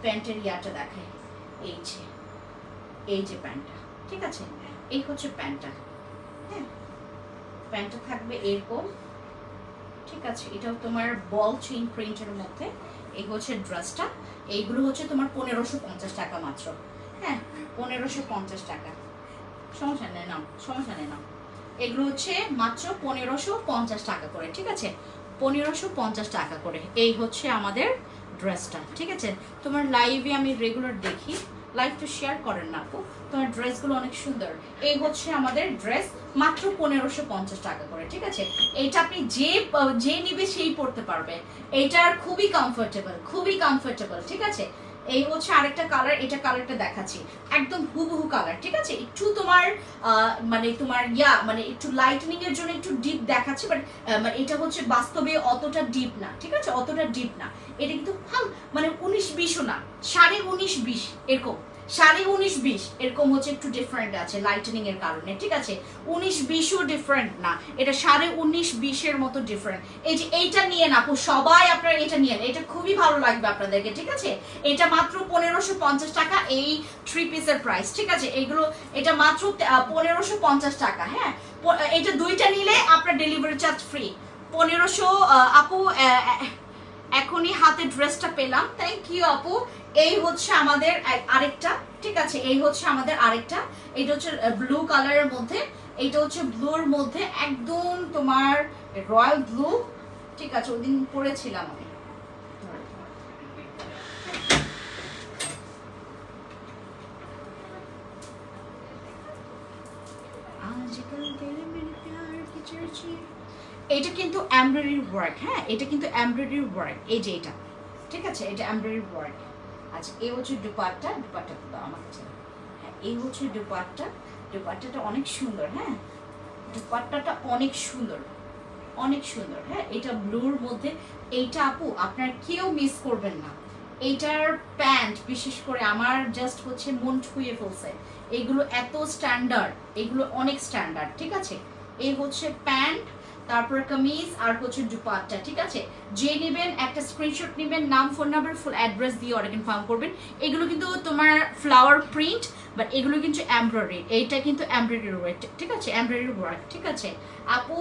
[SPEAKER 1] প্যান্টের ইয়াটা দেখায়, এই যে প্যান্টটা, ঠিক আছে, এই হচ্ছে প্যান্টটা, হ্যাঁ প্যান্টটা থাকবে এরকম, ঠিক আছে। এটাও তোমার বল চেইন প্রিন্টের মধ্যে। এই হচ্ছে ড্রেসটা, এইগুলো হচ্ছে তোমার 1550 টাকা মাত্র, হ্যাঁ 1550 টাকা, সমস্যা নেই নাও, সমস্যা নেই নাও। এগুলো হচ্ছে মাত্র 1550 টাকা করে, ঠিক আছে, 1550 টাকা করে। এই হচ্ছে আমাদের ড্রেসটা, ঠিক আছে। তোমার লাইভে আমি রেগুলার দেখি, লাইভ তো শেয়ার করেন না আপু, তোমার ড্রেসগুলো অনেক সুন্দর। এই হচ্ছে আমাদের ড্রেস, মাত্র 1550 টাকা করে, ঠিক আছে। এইটা আপনি যে নিবে সেই পড়তে পারবে, এইটার খুবই কমফোর্টেবল, ঠিক আছে। এই হচ্ছে আরেকটা কালার, এটা কালারটা দেখাচ্ছি একদম হুবহু কালার, ঠিক আছে। একটু তোমার মানে তোমার মানে একটু লাইটনিং এর জন্য একটু ডিপ দেখাচ্ছি, বাট এটা হচ্ছে বাস্তবে অতটা ডিপ না, ঠিক আছে, অতটা ডিপ না। এটা কিন্তু মানে 19-20ও না, 19.5-20 এরকম, 19.5 এরকম হচ্ছে, একটু ডিফারেন্ট আছে লাইটেনিং এর কারণে, ঠিক আছে? 19-20ও ডিফারেন্ট না, এটা 19.5-20 মতো ডিফারেন্ট। এই যে এইটা নিয়ে না আপু, সবাই আপনারা এটা নিয়ে, এটা খুবই ভালো লাগবে আপনাদেরকে, ঠিক আছে? এটা মাত্র 1550 টাকা এই 3 পিসের প্রাইস, ঠিক আছে? এইগুলো এটা মাত্র 1550 টাকা। হ্যাঁ, এটা দুইটা নিলে আপনার ডেলিভারি চার্জ ফ্রি। 1500 আপু এখনই হাতে ড্রেসটা পেলাম, থ্যাংক ইউ আপু। এই হচ্ছে আমাদের আরেকটা, ঠিক আছে? এই হচ্ছে আমাদের আরেকটা, এটা হচ্ছে ব্লু কালারের মধ্যে, এইটা হচ্ছে ব্লুর মধ্যে একদম তোমার রয়্যাল ব্লু, ঠিক আছে? ওইদিন পরেছিলাম আমি। এটা কিন্তু এমব্রয়ডারি ওয়ার্ক, হ্যাঁ এটা কিন্তু এমব্রয়ডারি ওয়ার্ক, এই যে এটা, ঠিক আছে? এটা এমব্রয়ডারি ওয়ার্ক। আচ্ছা, এই হচ্ছে দুপাট্টা, দুপাট্টা তো আমার কাছে, হ্যাঁ এই হচ্ছে দুপাট্টা, দুপাট্টাটা অনেক সুন্দর, হ্যাঁ দুপাট্টাটা অনেক সুন্দর, অনেক সুন্দর। হ্যাঁ, এটা ব্লুর মধ্যে, এইটা আপু আপনার কেউ মিস করবেন না। এইটার প্যান্ট বিশেষ করে আমার জাস্ট হচ্ছে মন ছুঁয়ে ফেলছে, এগুলো এত স্ট্যান্ডার্ড, এগুলো অনেক স্ট্যান্ডার্ড, ঠিক আছে? এই হচ্ছে প্যান্ট, তারপর কামিজ, আর হচ্ছে দুপাট্টা, ঠিক আছে? যে নেবেন একটা স্ক্রিনশট নেবেন, নাম, ফোন নাম্বার, ফুল অ্যাড্রেস দিয়ে অর্ডার কনফার্ম করবেন। এগুলো কিন্তু তোমার ফ্লাওয়ার প্রিন্ট, বাট এগুলো কিন্তু এমব্রয়ডারি, এইটা কিন্তু এমব্রয়ডারি ওয়ার্ক, ঠিক আছে? এমব্রয়ডারি ওয়ার্ক, ঠিক আছে আপু?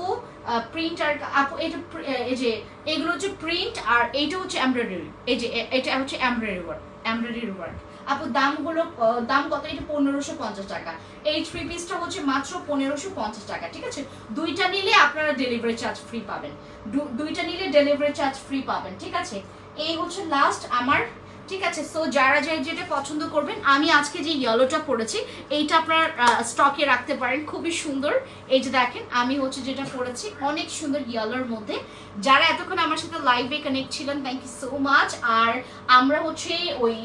[SPEAKER 1] প্রিন্ট আর আপু এটা এই যে এগুলো হচ্ছে প্রিন্ট, আর এইটা হচ্ছে এমব্রয়ডারি, এই যে এটা হচ্ছে এমব্রয়ডারি ওয়ার্ক, এমব্রয়ডারি ওয়ার্ক। আপু দামগুলো, দাম কত? এটা 1550 টাকা। এই 3 পিসটা হচ্ছে মাত্র 1550 টাকা, ঠিক আছে? দুইটা নিলে আপনারা ডেলিভারি চার্জ ফ্রি পাবেন, দুইটা নিলে ডেলিভারি চার্জ ফ্রি পাবেন, ঠিক আছে? এই হচ্ছে লাস্ট আমার, ঠিক আছে? সো যারা যেটা পছন্দ করবেন, আমি আজকে যে ইয়েলোটা পরেছি এইটা আপনার স্টকে রাখতে পারেন, খুবই সুন্দর। এই যে দেখেন আমি হচ্ছে যেটা পরেছি অনেক সুন্দর ইয়েলোর মধ্যে। যারা এতক্ষণ আমার সাথে লাইভে কানেক্ট ছিলেন, থ্যাংক ইউ সো মাচ। আর আমরা হচ্ছে ওই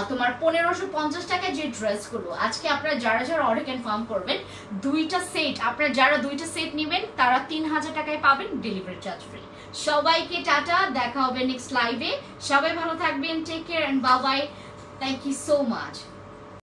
[SPEAKER 1] তোমার 1550 টাকায় যে ড্রেসগুলো আজকে আপনারা যারা যারা অর্ডার কনফার্ম করবেন, দুইটা সেট, আপনারা যারা দুইটা সেট নেবেন তারা 3000 টাকায় পাবেন ডেলিভারি চার্জ ফ্রি। সবাইকে টাটা, দেখা হবে নেক্সট লাইভে। সবাই ভালো থাকবেন, take care and bye bye, thank you so much.